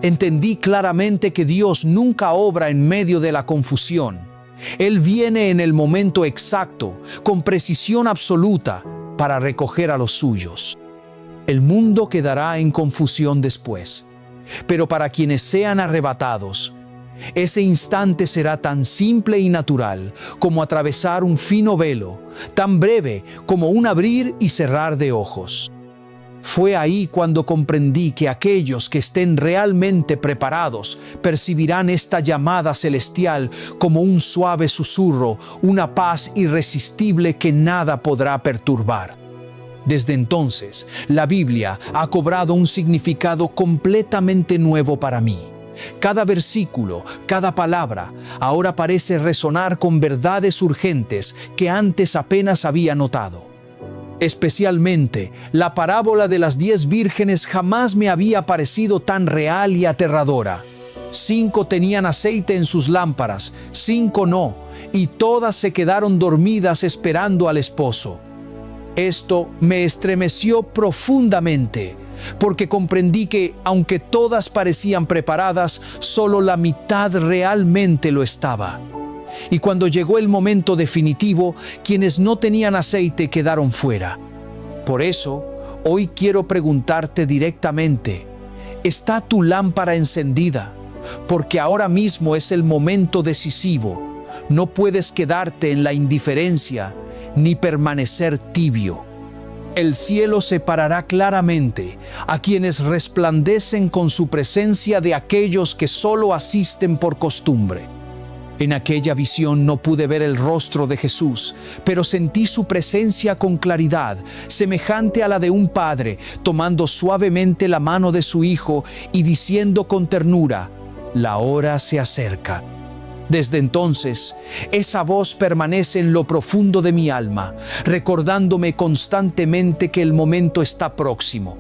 Entendí claramente que Dios nunca obra en medio de la confusión. Él viene en el momento exacto, con precisión absoluta, para recoger a los suyos. El mundo quedará en confusión después, pero para quienes sean arrebatados, ese instante será tan simple y natural como atravesar un fino velo, tan breve como un abrir y cerrar de ojos. Fue ahí cuando comprendí que aquellos que estén realmente preparados percibirán esta llamada celestial como un suave susurro, una paz irresistible que nada podrá perturbar. Desde entonces, la Biblia ha cobrado un significado completamente nuevo para mí. Cada versículo, cada palabra, ahora parece resonar con verdades urgentes que antes apenas había notado. Especialmente, la parábola de las 10 vírgenes jamás me había parecido tan real y aterradora. 5 tenían aceite en sus lámparas, 5 no, y todas se quedaron dormidas esperando al esposo. Esto me estremeció profundamente, porque comprendí que, aunque todas parecían preparadas, solo la mitad realmente lo estaba. Y cuando llegó el momento definitivo, quienes no tenían aceite quedaron fuera. Por eso, hoy quiero preguntarte directamente, ¿está tu lámpara encendida? Porque ahora mismo es el momento decisivo. No puedes quedarte en la indiferencia ni permanecer tibio. El cielo separará claramente a quienes resplandecen con su presencia de aquellos que solo asisten por costumbre. En aquella visión no pude ver el rostro de Jesús, pero sentí su presencia con claridad, semejante a la de un padre, tomando suavemente la mano de su hijo y diciendo con ternura: «La hora se acerca». Desde entonces, esa voz permanece en lo profundo de mi alma, recordándome constantemente que el momento está próximo.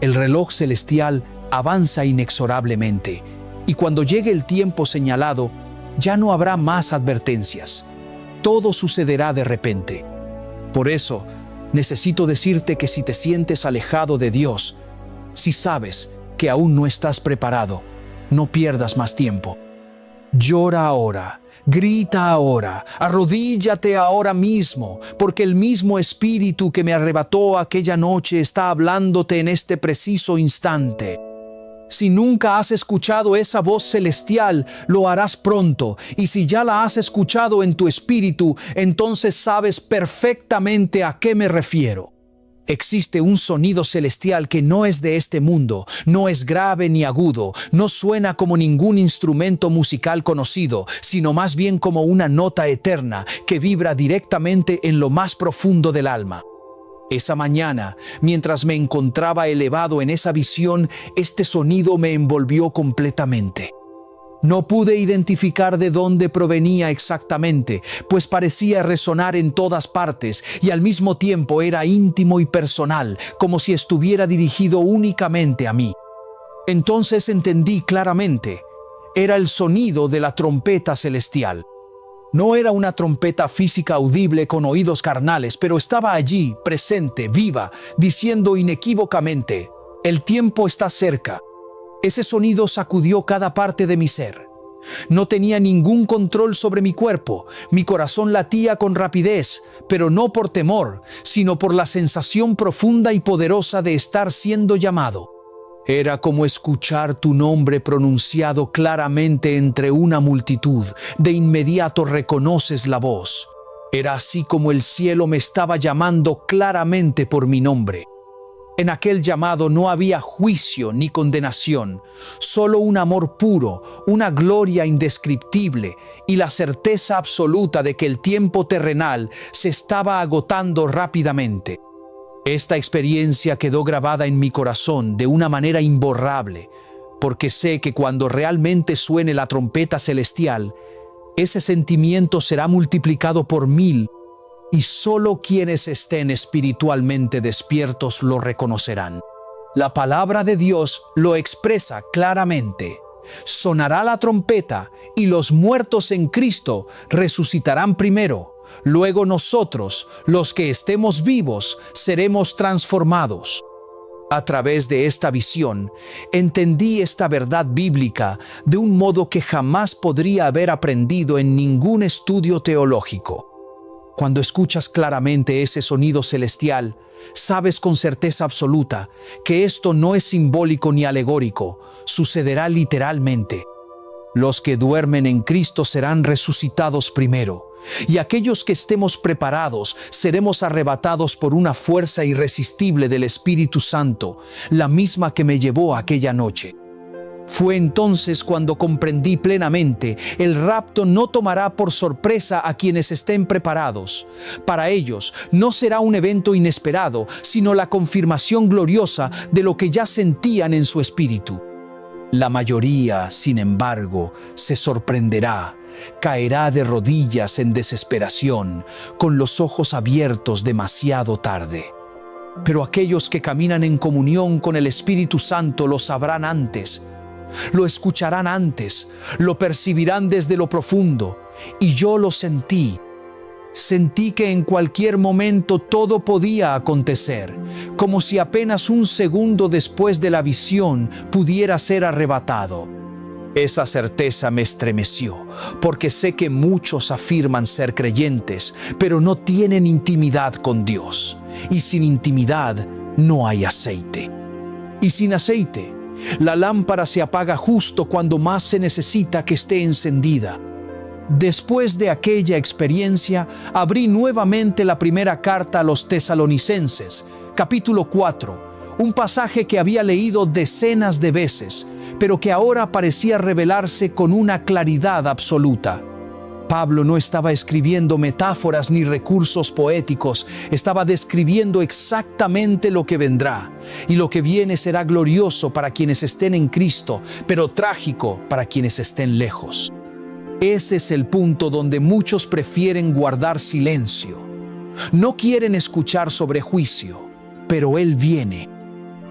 El reloj celestial avanza inexorablemente, y cuando llegue el tiempo señalado, ya no habrá más advertencias. Todo sucederá de repente. Por eso, necesito decirte que si te sientes alejado de Dios, si sabes que aún no estás preparado, no pierdas más tiempo. Llora ahora, grita ahora, arrodíllate ahora mismo, porque el mismo Espíritu que me arrebató aquella noche está hablándote en este preciso instante. Si nunca has escuchado esa voz celestial, lo harás pronto, y si ya la has escuchado en tu espíritu, entonces sabes perfectamente a qué me refiero. Existe un sonido celestial que no es de este mundo, no es grave ni agudo, no suena como ningún instrumento musical conocido, sino más bien como una nota eterna que vibra directamente en lo más profundo del alma. Esa mañana, mientras me encontraba elevado en esa visión, este sonido me envolvió completamente. No pude identificar de dónde provenía exactamente, pues parecía resonar en todas partes y al mismo tiempo era íntimo y personal, como si estuviera dirigido únicamente a mí. Entonces entendí claramente, era el sonido de la trompeta celestial. No era una trompeta física audible con oídos carnales, pero estaba allí, presente, viva, diciendo inequívocamente: «El tiempo está cerca». Ese sonido sacudió cada parte de mi ser. No tenía ningún control sobre mi cuerpo, mi corazón latía con rapidez, pero no por temor, sino por la sensación profunda y poderosa de estar siendo llamado. Era como escuchar tu nombre pronunciado claramente entre una multitud. De inmediato reconoces la voz. Era así como el cielo me estaba llamando claramente por mi nombre. En aquel llamado no había juicio ni condenación, solo un amor puro, una gloria indescriptible y la certeza absoluta de que el tiempo terrenal se estaba agotando rápidamente. Esta experiencia quedó grabada en mi corazón de una manera imborrable, porque sé que cuando realmente suene la trompeta celestial, ese sentimiento será multiplicado por 1000 y solo quienes estén espiritualmente despiertos lo reconocerán. La palabra de Dios lo expresa claramente. Sonará la trompeta y los muertos en Cristo resucitarán primero. Luego nosotros, los que estemos vivos, seremos transformados. A través de esta visión, entendí esta verdad bíblica de un modo que jamás podría haber aprendido en ningún estudio teológico. Cuando escuchas claramente ese sonido celestial, sabes con certeza absoluta que esto no es simbólico ni alegórico, sucederá literalmente. Los que duermen en Cristo serán resucitados primero, y aquellos que estemos preparados seremos arrebatados por una fuerza irresistible del Espíritu Santo, la misma que me llevó aquella noche. Fue entonces cuando comprendí plenamente, el rapto no tomará por sorpresa a quienes estén preparados. Para ellos no será un evento inesperado, sino la confirmación gloriosa de lo que ya sentían en su espíritu. La mayoría, sin embargo, se sorprenderá, caerá de rodillas en desesperación, con los ojos abiertos demasiado tarde. Pero aquellos que caminan en comunión con el Espíritu Santo lo sabrán antes, lo escucharán antes, lo percibirán desde lo profundo. Y yo lo sentí. Sentí que en cualquier momento todo podía acontecer, como si apenas un segundo después de la visión pudiera ser arrebatado. Esa certeza me estremeció, porque sé que muchos afirman ser creyentes, pero no tienen intimidad con Dios. Y sin intimidad no hay aceite. Y sin aceite, la lámpara se apaga justo cuando más se necesita que esté encendida. Después de aquella experiencia, abrí nuevamente la primera carta a los Tesalonicenses, capítulo 4, un pasaje que había leído decenas de veces, pero que ahora parecía revelarse con una claridad absoluta. Pablo no estaba escribiendo metáforas ni recursos poéticos, estaba describiendo exactamente lo que vendrá. Y lo que viene será glorioso para quienes estén en Cristo, pero trágico para quienes estén lejos. Ese es el punto donde muchos prefieren guardar silencio. No quieren escuchar sobre juicio, pero Él viene.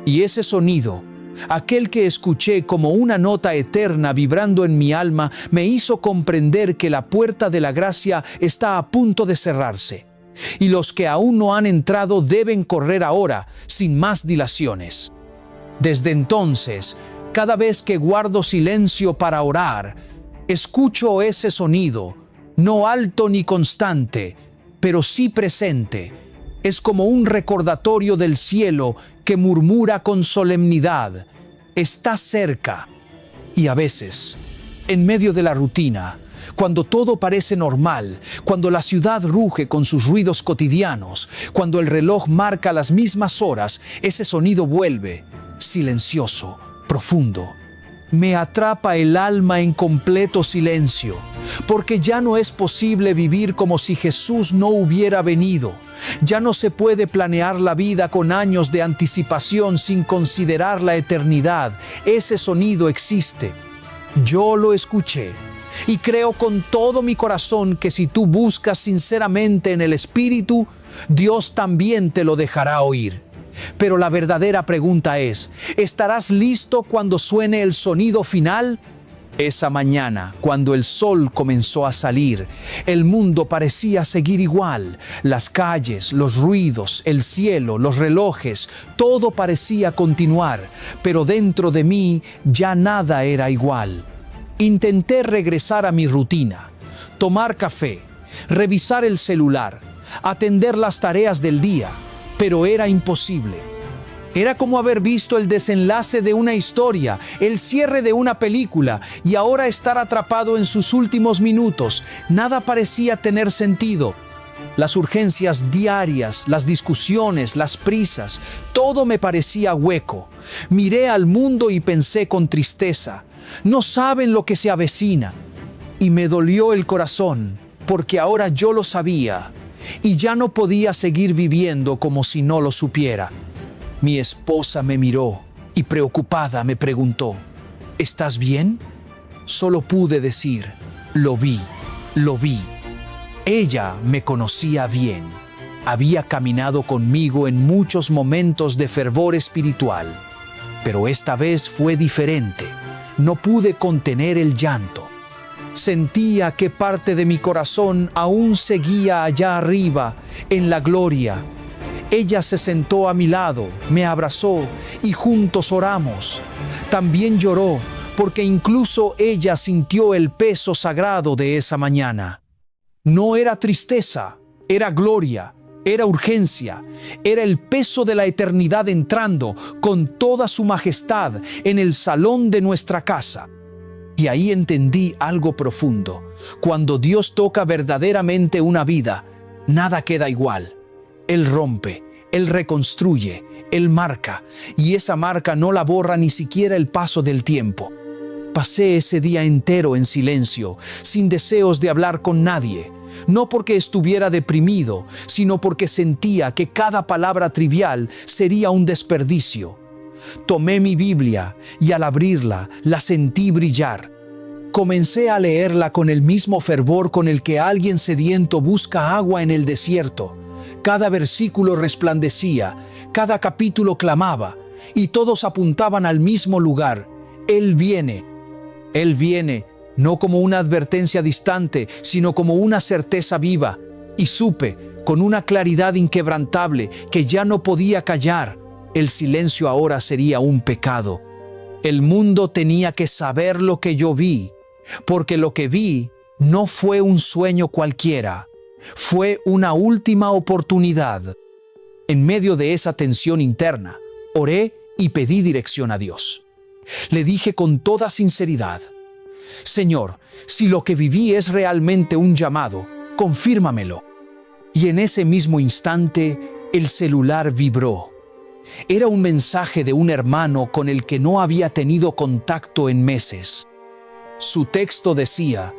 Y ese sonido, aquel que escuché como una nota eterna vibrando en mi alma, me hizo comprender que la puerta de la gracia está a punto de cerrarse, y los que aún no han entrado deben correr ahora, sin más dilaciones. Desde entonces, cada vez que guardo silencio para orar, escucho ese sonido, no alto ni constante, pero sí presente. Es como un recordatorio del cielo que murmura con solemnidad: está cerca. Y a veces, en medio de la rutina, cuando todo parece normal, cuando la ciudad ruge con sus ruidos cotidianos, cuando el reloj marca las mismas horas, ese sonido vuelve, silencioso, profundo. Me atrapa el alma en completo silencio, porque ya no es posible vivir como si Jesús no hubiera venido. Ya no se puede planear la vida con años de anticipación sin considerar la eternidad. Ese sonido existe. Yo lo escuché y creo con todo mi corazón que si tú buscas sinceramente en el Espíritu, Dios también te lo dejará oír. Pero la verdadera pregunta es: ¿estarás listo cuando suene el sonido final? Esa mañana, cuando el sol comenzó a salir, el mundo parecía seguir igual. Las calles, los ruidos, el cielo, los relojes, todo parecía continuar, pero dentro de mí ya nada era igual. Intenté regresar a mi rutina, tomar café, revisar el celular, atender las tareas del día, pero era imposible. Era como haber visto el desenlace de una historia, el cierre de una película, y ahora estar atrapado en sus últimos minutos. Nada parecía tener sentido. Las urgencias diarias, las discusiones, las prisas, todo me parecía hueco. Miré al mundo y pensé con tristeza: no saben lo que se avecina. Y me dolió el corazón, porque ahora yo lo sabía. Y ya no podía seguir viviendo como si no lo supiera. Mi esposa me miró y preocupada me preguntó: ¿estás bien? Solo pude decir: lo vi. Ella me conocía bien. Había caminado conmigo en muchos momentos de fervor espiritual. Pero esta vez fue diferente. No pude contener el llanto. Sentía que parte de mi corazón aún seguía allá arriba, en la gloria. Ella se sentó a mi lado, me abrazó y juntos oramos. También lloró, porque incluso ella sintió el peso sagrado de esa mañana. No era tristeza, era gloria, era urgencia, era el peso de la eternidad entrando con toda su majestad en el salón de nuestra casa. Y ahí entendí algo profundo. Cuando Dios toca verdaderamente una vida, nada queda igual. Él rompe, Él reconstruye, Él marca, y esa marca no la borra ni siquiera el paso del tiempo. Pasé ese día entero en silencio, sin deseos de hablar con nadie, no porque estuviera deprimido, sino porque sentía que cada palabra trivial sería un desperdicio. Tomé mi Biblia y al abrirla la sentí brillar. Comencé a leerla con el mismo fervor con el que alguien sediento busca agua en el desierto. Cada versículo resplandecía, cada capítulo clamaba, y todos apuntaban al mismo lugar. Él viene. Él viene, no como una advertencia distante, sino como una certeza viva. Y supe, con una claridad inquebrantable, que ya no podía callar. El silencio ahora sería un pecado. El mundo tenía que saber lo que yo vi, porque lo que vi no fue un sueño cualquiera, fue una última oportunidad. En medio de esa tensión interna, oré y pedí dirección a Dios. Le dije con toda sinceridad: Señor, si lo que viví es realmente un llamado, confírmamelo. Y en ese mismo instante, el celular vibró. Era un mensaje de un hermano con el que no había tenido contacto en meses. Su texto decía: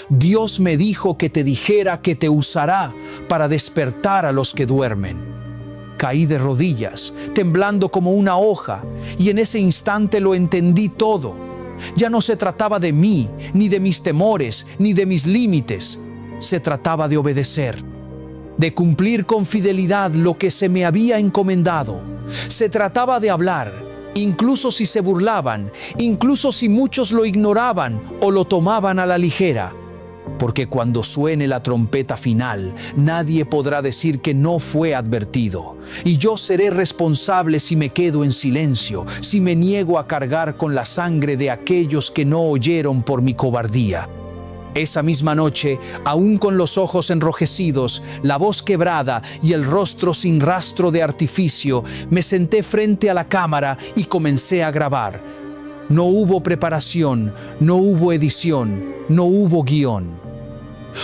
Dios me dijo que te dijera que te usará para despertar a los que duermen. Caí de rodillas, temblando como una hoja, y en ese instante lo entendí todo. Ya no se trataba de mí, ni de mis temores, ni de mis límites. Se trataba de obedecer, de cumplir con fidelidad lo que se me había encomendado. Se trataba de hablar, incluso si se burlaban, incluso si muchos lo ignoraban o lo tomaban a la ligera. Porque cuando suene la trompeta final, nadie podrá decir que no fue advertido. Y yo seré responsable si me quedo en silencio, si me niego a cargar con la sangre de aquellos que no oyeron por mi cobardía. Esa misma noche, aún con los ojos enrojecidos, la voz quebrada y el rostro sin rastro de artificio, me senté frente a la cámara y comencé a grabar. No hubo preparación, no hubo edición, no hubo guión.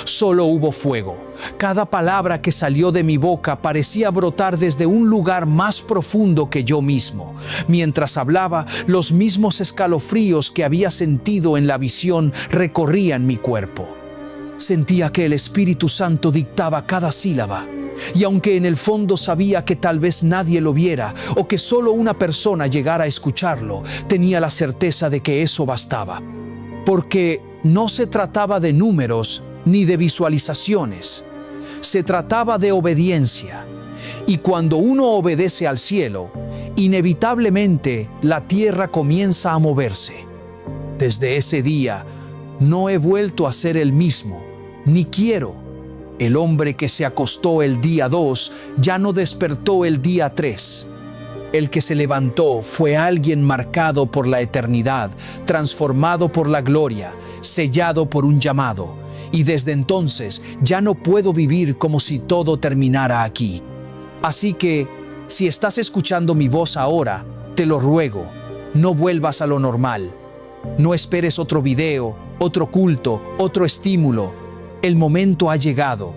Solo hubo fuego. Cada palabra que salió de mi boca parecía brotar desde un lugar más profundo que yo mismo. Mientras hablaba, los mismos escalofríos que había sentido en la visión recorrían mi cuerpo. Sentía que el Espíritu Santo dictaba cada sílaba. Y aunque en el fondo sabía que tal vez nadie lo viera o que solo una persona llegara a escucharlo, tenía la certeza de que eso bastaba. Porque no se trataba de números ni de visualizaciones. Se trataba de obediencia. Y cuando uno obedece al cielo, inevitablemente la tierra comienza a moverse. Desde ese día, no he vuelto a ser el mismo, ni quiero. El hombre que se acostó el día 2 ya no despertó el día 3. El que se levantó fue alguien marcado por la eternidad, transformado por la gloria, sellado por un llamado. Y desde entonces ya no puedo vivir como si todo terminara aquí. Así que, si estás escuchando mi voz ahora, te lo ruego, no vuelvas a lo normal. No esperes otro video, otro culto, otro estímulo. El momento ha llegado.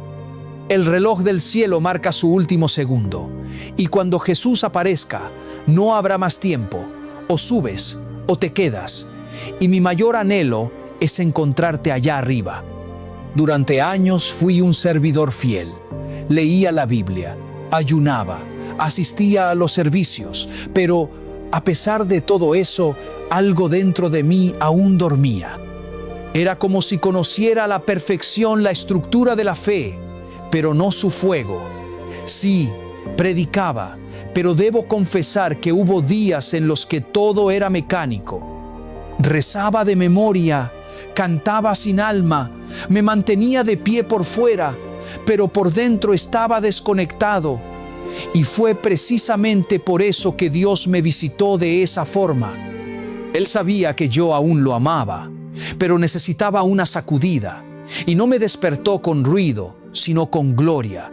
El reloj del cielo marca su último segundo. Y cuando Jesús aparezca, no habrá más tiempo. O subes o te quedas. Y mi mayor anhelo es encontrarte allá arriba. Durante años fui un servidor fiel. Leía la Biblia, ayunaba, asistía a los servicios, pero a pesar de todo eso, algo dentro de mí aún dormía. Era como si conociera a la perfección la estructura de la fe, pero no su fuego. Sí, predicaba, pero debo confesar que hubo días en los que todo era mecánico. Rezaba de memoria, cantaba sin alma, me mantenía de pie por fuera, pero por dentro estaba desconectado. Y fue precisamente por eso que Dios me visitó de esa forma. Él sabía que yo aún lo amaba, pero necesitaba una sacudida, y no me despertó con ruido, sino con gloria.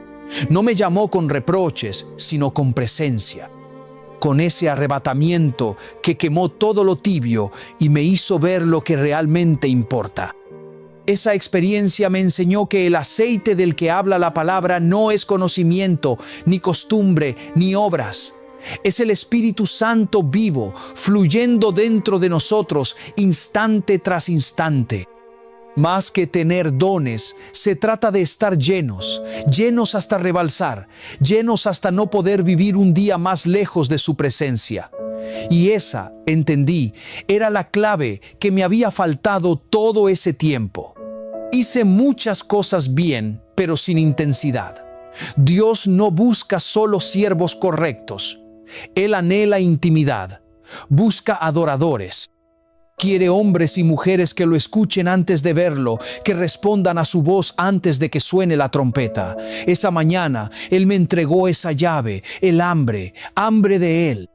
No me llamó con reproches, sino con presencia. Con ese arrebatamiento que quemó todo lo tibio y me hizo ver lo que realmente importa. Esa experiencia me enseñó que el aceite del que habla la palabra no es conocimiento, ni costumbre, ni obras. Es el Espíritu Santo vivo, fluyendo dentro de nosotros, instante tras instante. Más que tener dones, se trata de estar llenos, llenos hasta rebalsar, llenos hasta no poder vivir un día más lejos de su presencia. Y esa, entendí, era la clave que me había faltado todo ese tiempo. Hice muchas cosas bien, pero sin intensidad. Dios no busca solo siervos correctos. Él anhela intimidad, busca adoradores. Quiere hombres y mujeres que lo escuchen antes de verlo, que respondan a su voz antes de que suene la trompeta. Esa mañana, Él me entregó esa llave, el hambre de Él.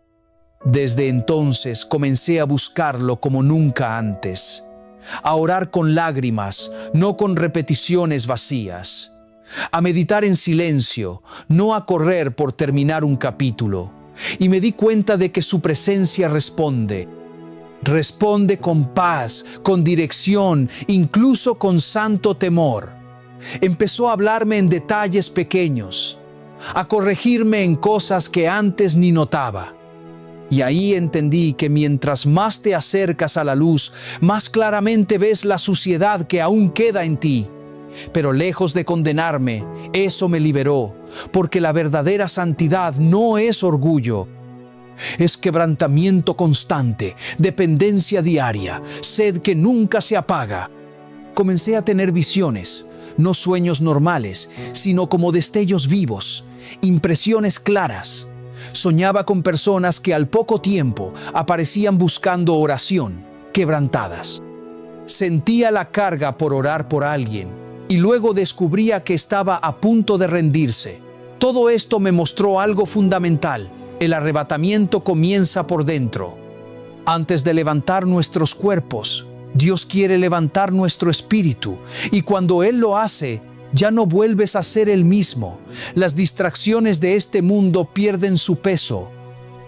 Desde entonces comencé a buscarlo como nunca antes. A orar con lágrimas, no con repeticiones vacías. A meditar en silencio, no a correr por terminar un capítulo. Y me di cuenta de que su presencia responde. Responde con paz, con dirección, incluso con santo temor. Empezó a hablarme en detalles pequeños, a corregirme en cosas que antes ni notaba. Y ahí entendí que mientras más te acercas a la luz, más claramente ves la suciedad que aún queda en ti. Pero lejos de condenarme, eso me liberó, porque la verdadera santidad no es orgullo. Es quebrantamiento constante, dependencia diaria, sed que nunca se apaga. Comencé a tener visiones, no sueños normales, sino como destellos vivos, impresiones claras. Soñaba con personas que al poco tiempo aparecían buscando oración, quebrantadas. Sentía la carga por orar por alguien y luego descubría que estaba a punto de rendirse. Todo esto me mostró algo fundamental. El arrebatamiento comienza por dentro. Antes de levantar nuestros cuerpos, Dios quiere levantar nuestro espíritu, y cuando Él lo hace, ya no vuelves a ser el mismo. Las distracciones de este mundo pierden su peso.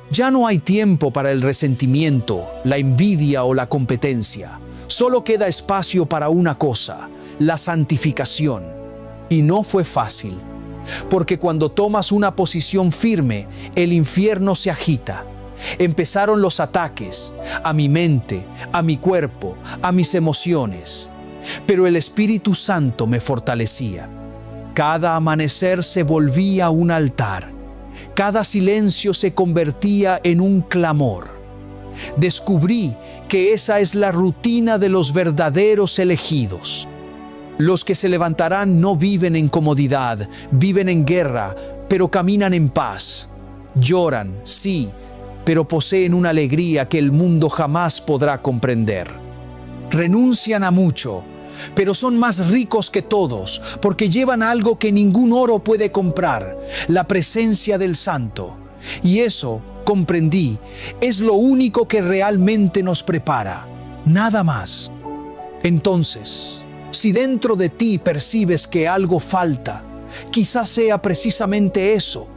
Ya no hay tiempo para el resentimiento, la envidia o la competencia. Solo queda espacio para una cosa, la santificación. Y no fue fácil. Porque cuando tomas una posición firme, el infierno se agita. Empezaron los ataques a mi mente, a mi cuerpo, a mis emociones. Pero el Espíritu Santo me fortalecía. Cada amanecer se volvía un altar. Cada silencio se convertía en un clamor. Descubrí que esa es la rutina de los verdaderos elegidos. Los que se levantarán no viven en comodidad, viven en guerra, pero caminan en paz. Lloran, sí, pero poseen una alegría que el mundo jamás podrá comprender. Renuncian a mucho, pero son más ricos que todos, porque llevan algo que ningún oro puede comprar, la presencia del Santo. Y eso, comprendí, es lo único que realmente nos prepara, nada más. Entonces, si dentro de ti percibes que algo falta, quizás sea precisamente eso,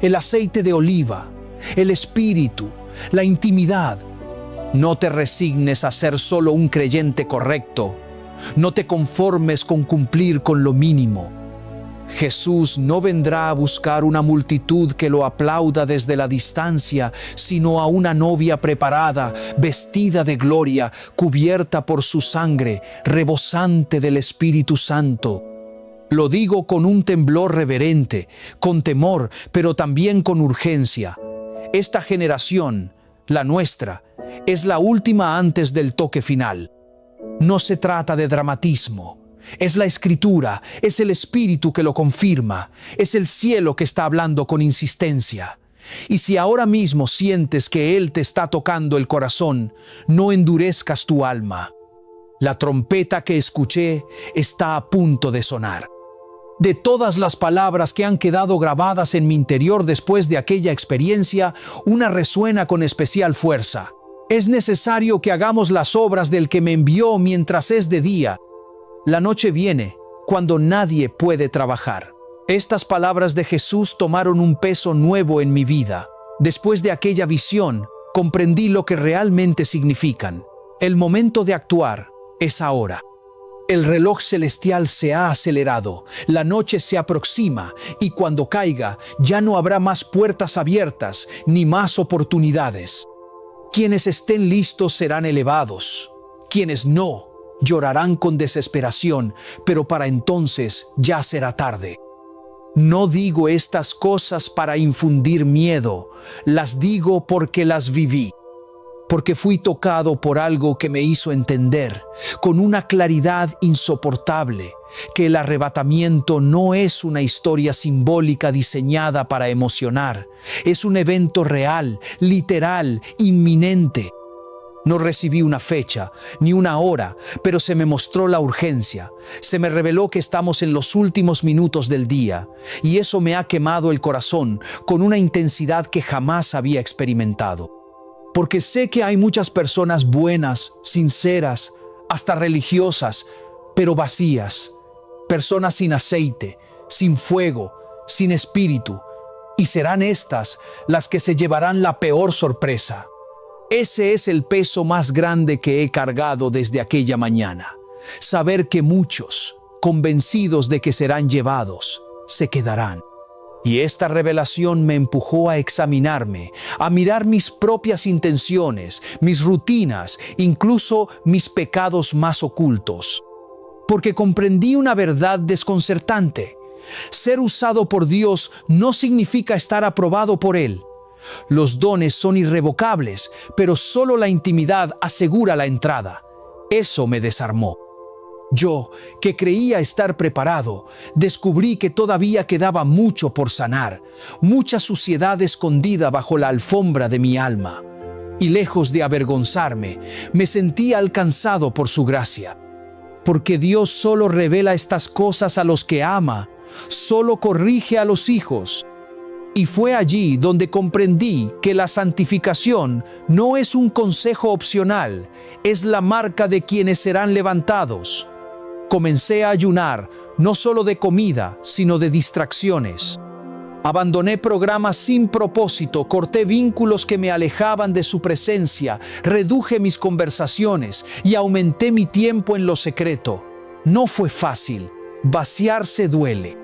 el aceite de oliva, el espíritu, la intimidad. No te resignes a ser solo un creyente correcto. No te conformes con cumplir con lo mínimo. Jesús no vendrá a buscar una multitud que lo aplauda desde la distancia, sino a una novia preparada, vestida de gloria, cubierta por su sangre, rebosante del Espíritu Santo. Lo digo con un temblor reverente, con temor, pero también con urgencia. Esta generación, la nuestra, es la última antes del toque final. No se trata de dramatismo. Es la Escritura, es el Espíritu que lo confirma, es el cielo que está hablando con insistencia. Y si ahora mismo sientes que Él te está tocando el corazón, no endurezcas tu alma. La trompeta que escuché está a punto de sonar. De todas las palabras que han quedado grabadas en mi interior después de aquella experiencia, una resuena con especial fuerza. Es necesario que hagamos las obras del que me envió mientras es de día. La noche viene cuando nadie puede trabajar. Estas palabras de Jesús tomaron un peso nuevo en mi vida. Después de aquella visión, comprendí lo que realmente significan. El momento de actuar es ahora. El reloj celestial se ha acelerado, la noche se aproxima y cuando caiga ya no habrá más puertas abiertas ni más oportunidades. Quienes estén listos serán elevados, quienes no llorarán con desesperación, pero para entonces ya será tarde. No digo estas cosas para infundir miedo, las digo porque las viví. Porque fui tocado por algo que me hizo entender, con una claridad insoportable, que el arrebatamiento no es una historia simbólica diseñada para emocionar, es un evento real, literal, inminente. No recibí una fecha, ni una hora, pero se me mostró la urgencia. Se me reveló que estamos en los últimos minutos del día, y eso me ha quemado el corazón con una intensidad que jamás había experimentado. Porque sé que hay muchas personas buenas, sinceras, hasta religiosas, pero vacías. Personas sin aceite, sin fuego, sin espíritu. Y serán estas las que se llevarán la peor sorpresa. Ese es el peso más grande que he cargado desde aquella mañana. Saber que muchos, convencidos de que serán llevados, se quedarán. Y esta revelación me empujó a examinarme, a mirar mis propias intenciones, mis rutinas, incluso mis pecados más ocultos. Porque comprendí una verdad desconcertante. Ser usado por Dios no significa estar aprobado por Él. Los dones son irrevocables, pero solo la intimidad asegura la entrada. Eso me desarmó. Yo, que creía estar preparado, descubrí que todavía quedaba mucho por sanar, mucha suciedad escondida bajo la alfombra de mi alma. Y lejos de avergonzarme, me sentía alcanzado por su gracia. Porque Dios solo revela estas cosas a los que ama, solo corrige a los hijos. Y fue allí donde comprendí que la santificación no es un consejo opcional, es la marca de quienes serán levantados. Comencé a ayunar, no solo de comida, sino de distracciones. Abandoné programas sin propósito, corté vínculos que me alejaban de su presencia, reduje mis conversaciones y aumenté mi tiempo en lo secreto. No fue fácil, vaciarse duele.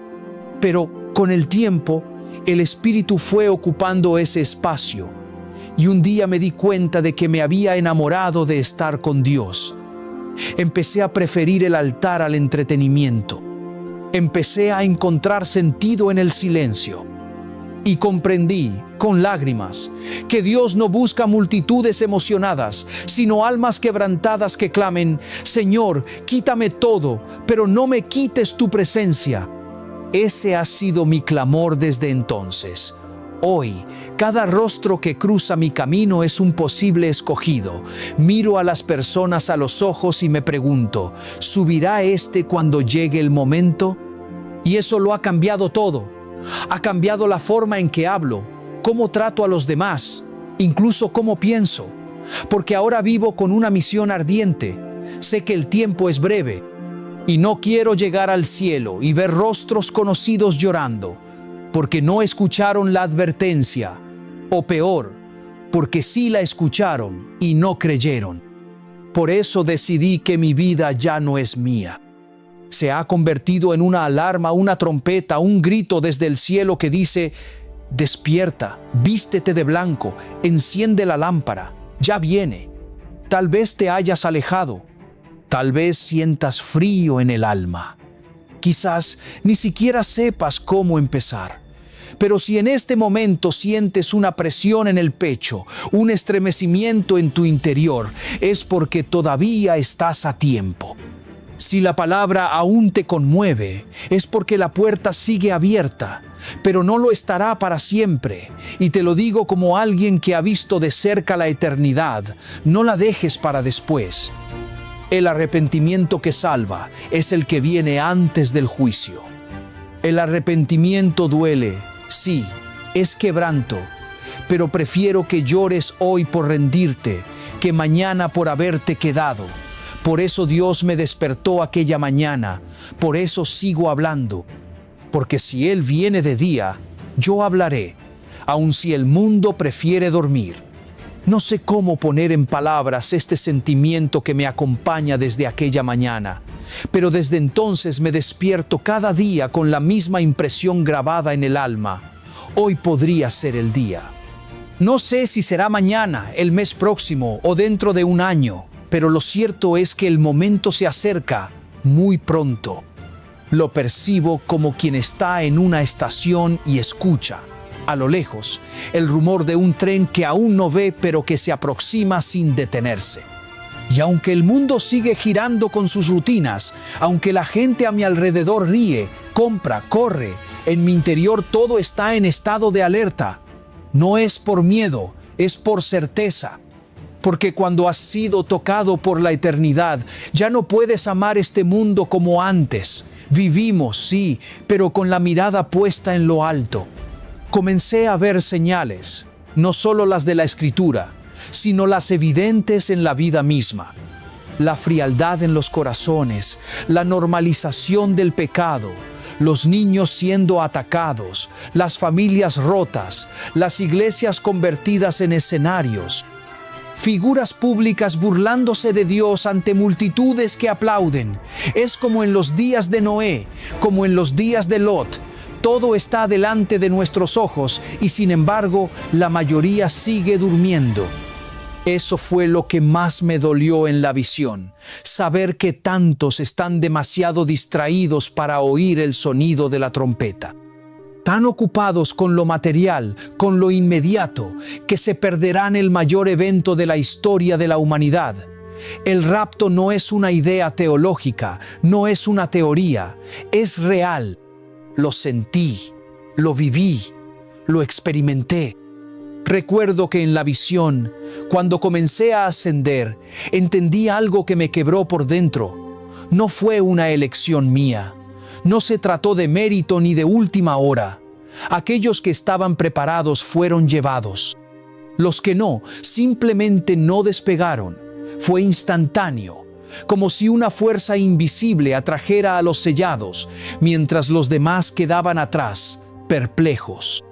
Pero con el tiempo, el Espíritu fue ocupando ese espacio. Y un día me di cuenta de que me había enamorado de estar con Dios. Empecé a preferir el altar al entretenimiento. Empecé a encontrar sentido en el silencio. Y comprendí, con lágrimas, que Dios no busca multitudes emocionadas, sino almas quebrantadas que clamen: Señor, quítame todo, pero no me quites tu presencia. Ese ha sido mi clamor desde entonces. Hoy, cada rostro que cruza mi camino es un posible escogido. Miro a las personas a los ojos y me pregunto: ¿subirá este cuando llegue el momento? Y eso lo ha cambiado todo. Ha cambiado la forma en que hablo, cómo trato a los demás, incluso cómo pienso. Porque ahora vivo con una misión ardiente. Sé que el tiempo es breve y no quiero llegar al cielo y ver rostros conocidos llorando, porque no escucharon la advertencia, o peor, porque sí la escucharon y no creyeron. Por eso decidí que mi vida ya no es mía. Se ha convertido en una alarma, una trompeta, un grito desde el cielo que dice: despierta, vístete de blanco, enciende la lámpara, ya viene. Tal vez te hayas alejado, tal vez sientas frío en el alma. Quizás ni siquiera sepas cómo empezar. Pero si en este momento sientes una presión en el pecho, un estremecimiento en tu interior, es porque todavía estás a tiempo. Si la palabra aún te conmueve, es porque la puerta sigue abierta, pero no lo estará para siempre. Y te lo digo como alguien que ha visto de cerca la eternidad, no la dejes para después. El arrepentimiento que salva es el que viene antes del juicio. El arrepentimiento duele, sí, es quebranto, pero prefiero que llores hoy por rendirte que mañana por haberte quedado. Por eso Dios me despertó aquella mañana, por eso sigo hablando. Porque si Él viene de día, yo hablaré, aun si el mundo prefiere dormir. No sé cómo poner en palabras este sentimiento que me acompaña desde aquella mañana, pero desde entonces me despierto cada día con la misma impresión grabada en el alma. Hoy podría ser el día. No sé si será mañana, el mes próximo o dentro de un año, pero lo cierto es que el momento se acerca muy pronto. Lo percibo como quien está en una estación y escucha, a lo lejos, el rumor de un tren que aún no ve pero que se aproxima sin detenerse. Y aunque el mundo sigue girando con sus rutinas, aunque la gente a mi alrededor ríe, compra, corre, en mi interior todo está en estado de alerta. No es por miedo, es por certeza. Porque cuando has sido tocado por la eternidad, ya no puedes amar este mundo como antes. Vivimos, sí, pero con la mirada puesta en lo alto. Comencé a ver señales, no solo las de la Escritura, sino las evidentes en la vida misma. La frialdad en los corazones, la normalización del pecado, los niños siendo atacados, las familias rotas, las iglesias convertidas en escenarios, figuras públicas burlándose de Dios ante multitudes que aplauden. Es como en los días de Noé, como en los días de Lot. Todo está delante de nuestros ojos y sin embargo la mayoría sigue durmiendo. Eso fue lo que más me dolió en la visión, saber que tantos están demasiado distraídos para oír el sonido de la trompeta. Tan ocupados con lo material, con lo inmediato, que se perderán el mayor evento de la historia de la humanidad. El rapto no es una idea teológica, no es una teoría, es real. Lo sentí, lo viví, lo experimenté. Recuerdo que en la visión, cuando comencé a ascender, entendí algo que me quebró por dentro. No fue una elección mía. No se trató de mérito ni de última hora. Aquellos que estaban preparados fueron llevados. Los que no, simplemente no despegaron. Fue instantáneo, como si una fuerza invisible atrajera a los sellados, mientras los demás quedaban atrás, perplejos.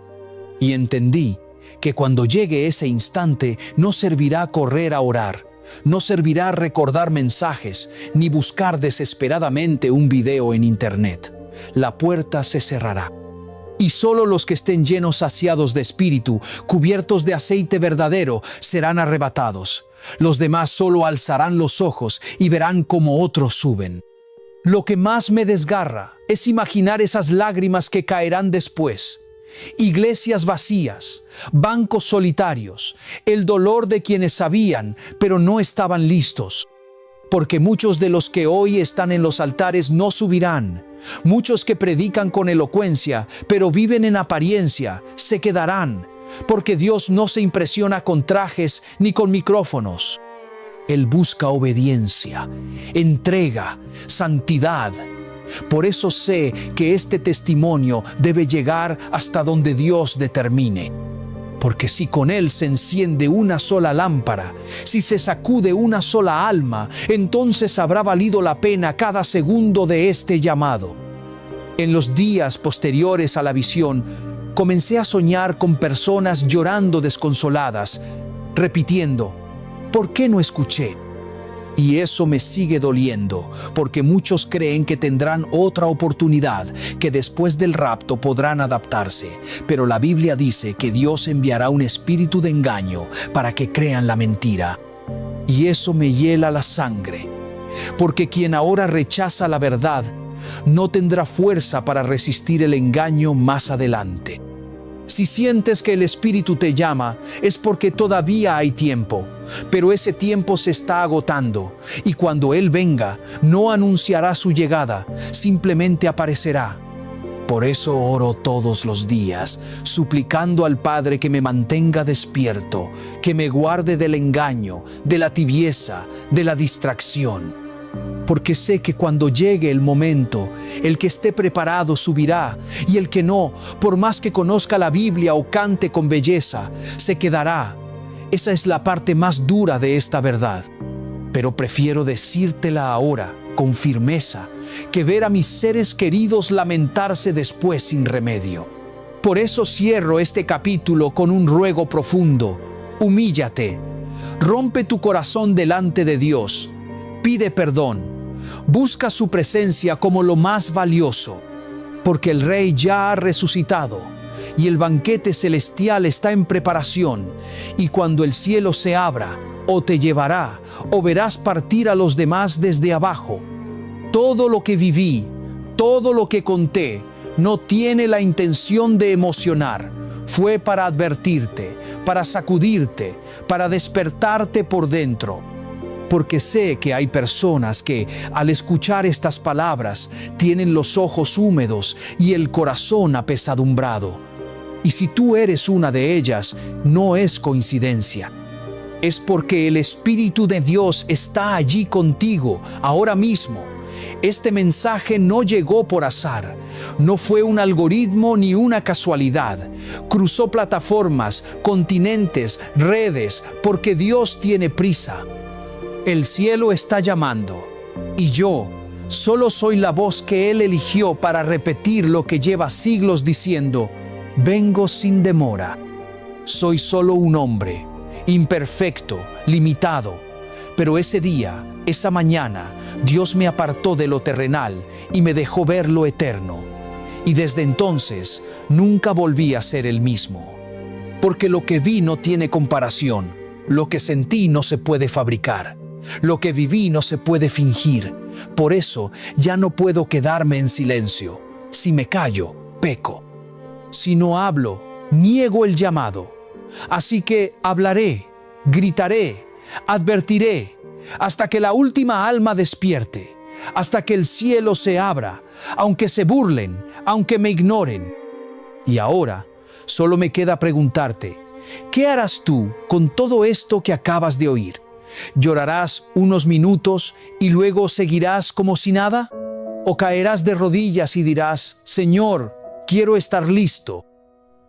Y entendí que cuando llegue ese instante no servirá correr a orar, no servirá recordar mensajes, ni buscar desesperadamente un video en internet. La puerta se cerrará. Y solo los que estén llenos saciados de espíritu, cubiertos de aceite verdadero, serán arrebatados. Los demás solo alzarán los ojos y verán cómo otros suben. Lo que más me desgarra es imaginar esas lágrimas que caerán después. Iglesias vacías, bancos solitarios, el dolor de quienes sabían, pero no estaban listos. Porque muchos de los que hoy están en los altares no subirán. Muchos que predican con elocuencia, pero viven en apariencia, se quedarán. Porque Dios no se impresiona con trajes ni con micrófonos. Él busca obediencia, entrega, santidad. Por eso sé que este testimonio debe llegar hasta donde Dios determine. Porque si con él se enciende una sola lámpara, si se sacude una sola alma, entonces habrá valido la pena cada segundo de este llamado. En los días posteriores a la visión, comencé a soñar con personas llorando desconsoladas, repitiendo, ¿por qué no escuché? Y eso me sigue doliendo, porque muchos creen que tendrán otra oportunidad, que después del rapto podrán adaptarse. Pero la Biblia dice que Dios enviará un espíritu de engaño para que crean la mentira. Y eso me hiela la sangre, porque quien ahora rechaza la verdad no tendrá fuerza para resistir el engaño más adelante. Si sientes que el Espíritu te llama, es porque todavía hay tiempo, pero ese tiempo se está agotando, y cuando Él venga, no anunciará su llegada, simplemente aparecerá. Por eso oro todos los días, suplicando al Padre que me mantenga despierto, que me guarde del engaño, de la tibieza, de la distracción. Porque sé que cuando llegue el momento, el que esté preparado subirá, y el que no, por más que conozca la Biblia o cante con belleza, se quedará. Esa es la parte más dura de esta verdad. Pero prefiero decírtela ahora, con firmeza, que ver a mis seres queridos lamentarse después sin remedio. Por eso cierro este capítulo con un ruego profundo. Humíllate, rompe tu corazón delante de Dios, pide perdón. Busca su presencia como lo más valioso, porque el Rey ya ha resucitado y el banquete celestial está en preparación, y cuando el cielo se abra, o te llevará, o verás partir a los demás desde abajo. Todo lo que viví, todo lo que conté, no tiene la intención de emocionar. Fue para advertirte, para sacudirte, para despertarte por dentro. Porque sé que hay personas que, al escuchar estas palabras, tienen los ojos húmedos y el corazón apesadumbrado. Y si tú eres una de ellas, no es coincidencia. Es porque el Espíritu de Dios está allí contigo, ahora mismo. Este mensaje no llegó por azar, no fue un algoritmo ni una casualidad. Cruzó plataformas, continentes, redes, porque Dios tiene prisa. El cielo está llamando, y yo solo soy la voz que Él eligió para repetir lo que lleva siglos diciendo: vengo sin demora. Soy solo un hombre, imperfecto, limitado, pero ese día, esa mañana, Dios me apartó de lo terrenal y me dejó ver lo eterno. Y desde entonces, nunca volví a ser el mismo. Porque lo que vi no tiene comparación, lo que sentí no se puede fabricar. Lo que viví no se puede fingir. Por eso ya no puedo quedarme en silencio. Si me callo, peco. Si no hablo, niego el llamado. Así que hablaré, gritaré, advertiré, hasta que la última alma despierte, hasta que el cielo se abra, aunque se burlen, aunque me ignoren. Y ahora solo me queda preguntarte, ¿qué harás tú con todo esto que acabas de oír? ¿Llorarás unos minutos y luego seguirás como si nada? ¿O caerás de rodillas y dirás: Señor, quiero estar listo?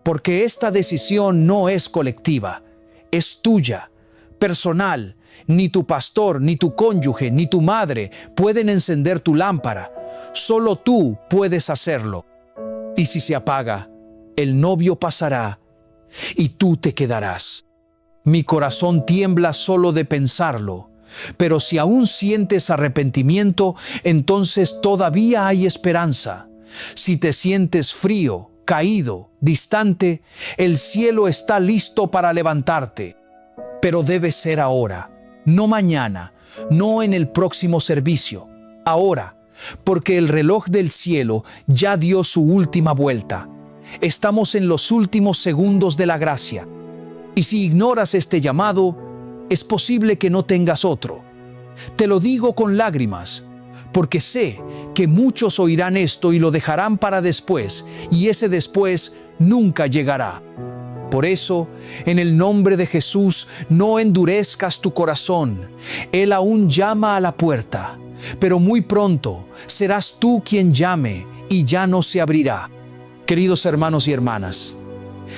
Porque esta decisión no es colectiva, es tuya, personal. Ni tu pastor, ni tu cónyuge, ni tu madre pueden encender tu lámpara. Solo tú puedes hacerlo. Y si se apaga, el novio pasará y tú te quedarás. Mi corazón tiembla solo de pensarlo, pero si aún sientes arrepentimiento, entonces todavía hay esperanza. Si te sientes frío, caído, distante, el cielo está listo para levantarte. Pero debe ser ahora, no mañana, no en el próximo servicio, ahora, porque el reloj del cielo ya dio su última vuelta. Estamos en los últimos segundos de la gracia. Y si ignoras este llamado, es posible que no tengas otro. Te lo digo con lágrimas, porque sé que muchos oirán esto y lo dejarán para después, y ese después nunca llegará. Por eso, en el nombre de Jesús, no endurezcas tu corazón. Él aún llama a la puerta, pero muy pronto serás tú quien llame y ya no se abrirá. Queridos hermanos y hermanas,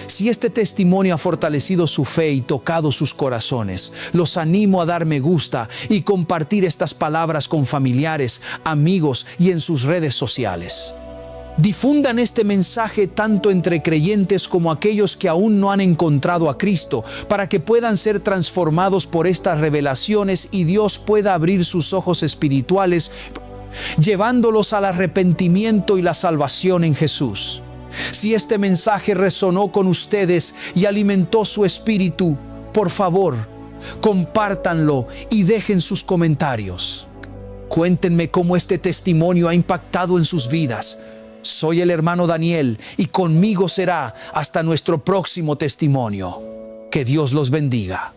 si este testimonio ha fortalecido su fe y tocado sus corazones, los animo a dar me gusta y compartir estas palabras con familiares, amigos y en sus redes sociales. Difundan este mensaje tanto entre creyentes como aquellos que aún no han encontrado a Cristo, para que puedan ser transformados por estas revelaciones y Dios pueda abrir sus ojos espirituales, llevándolos al arrepentimiento y la salvación en Jesús. Si este mensaje resonó con ustedes y alimentó su espíritu, por favor, compártanlo y dejen sus comentarios. Cuéntenme cómo este testimonio ha impactado en sus vidas. Soy el hermano Daniel y conmigo será hasta nuestro próximo testimonio. Que Dios los bendiga.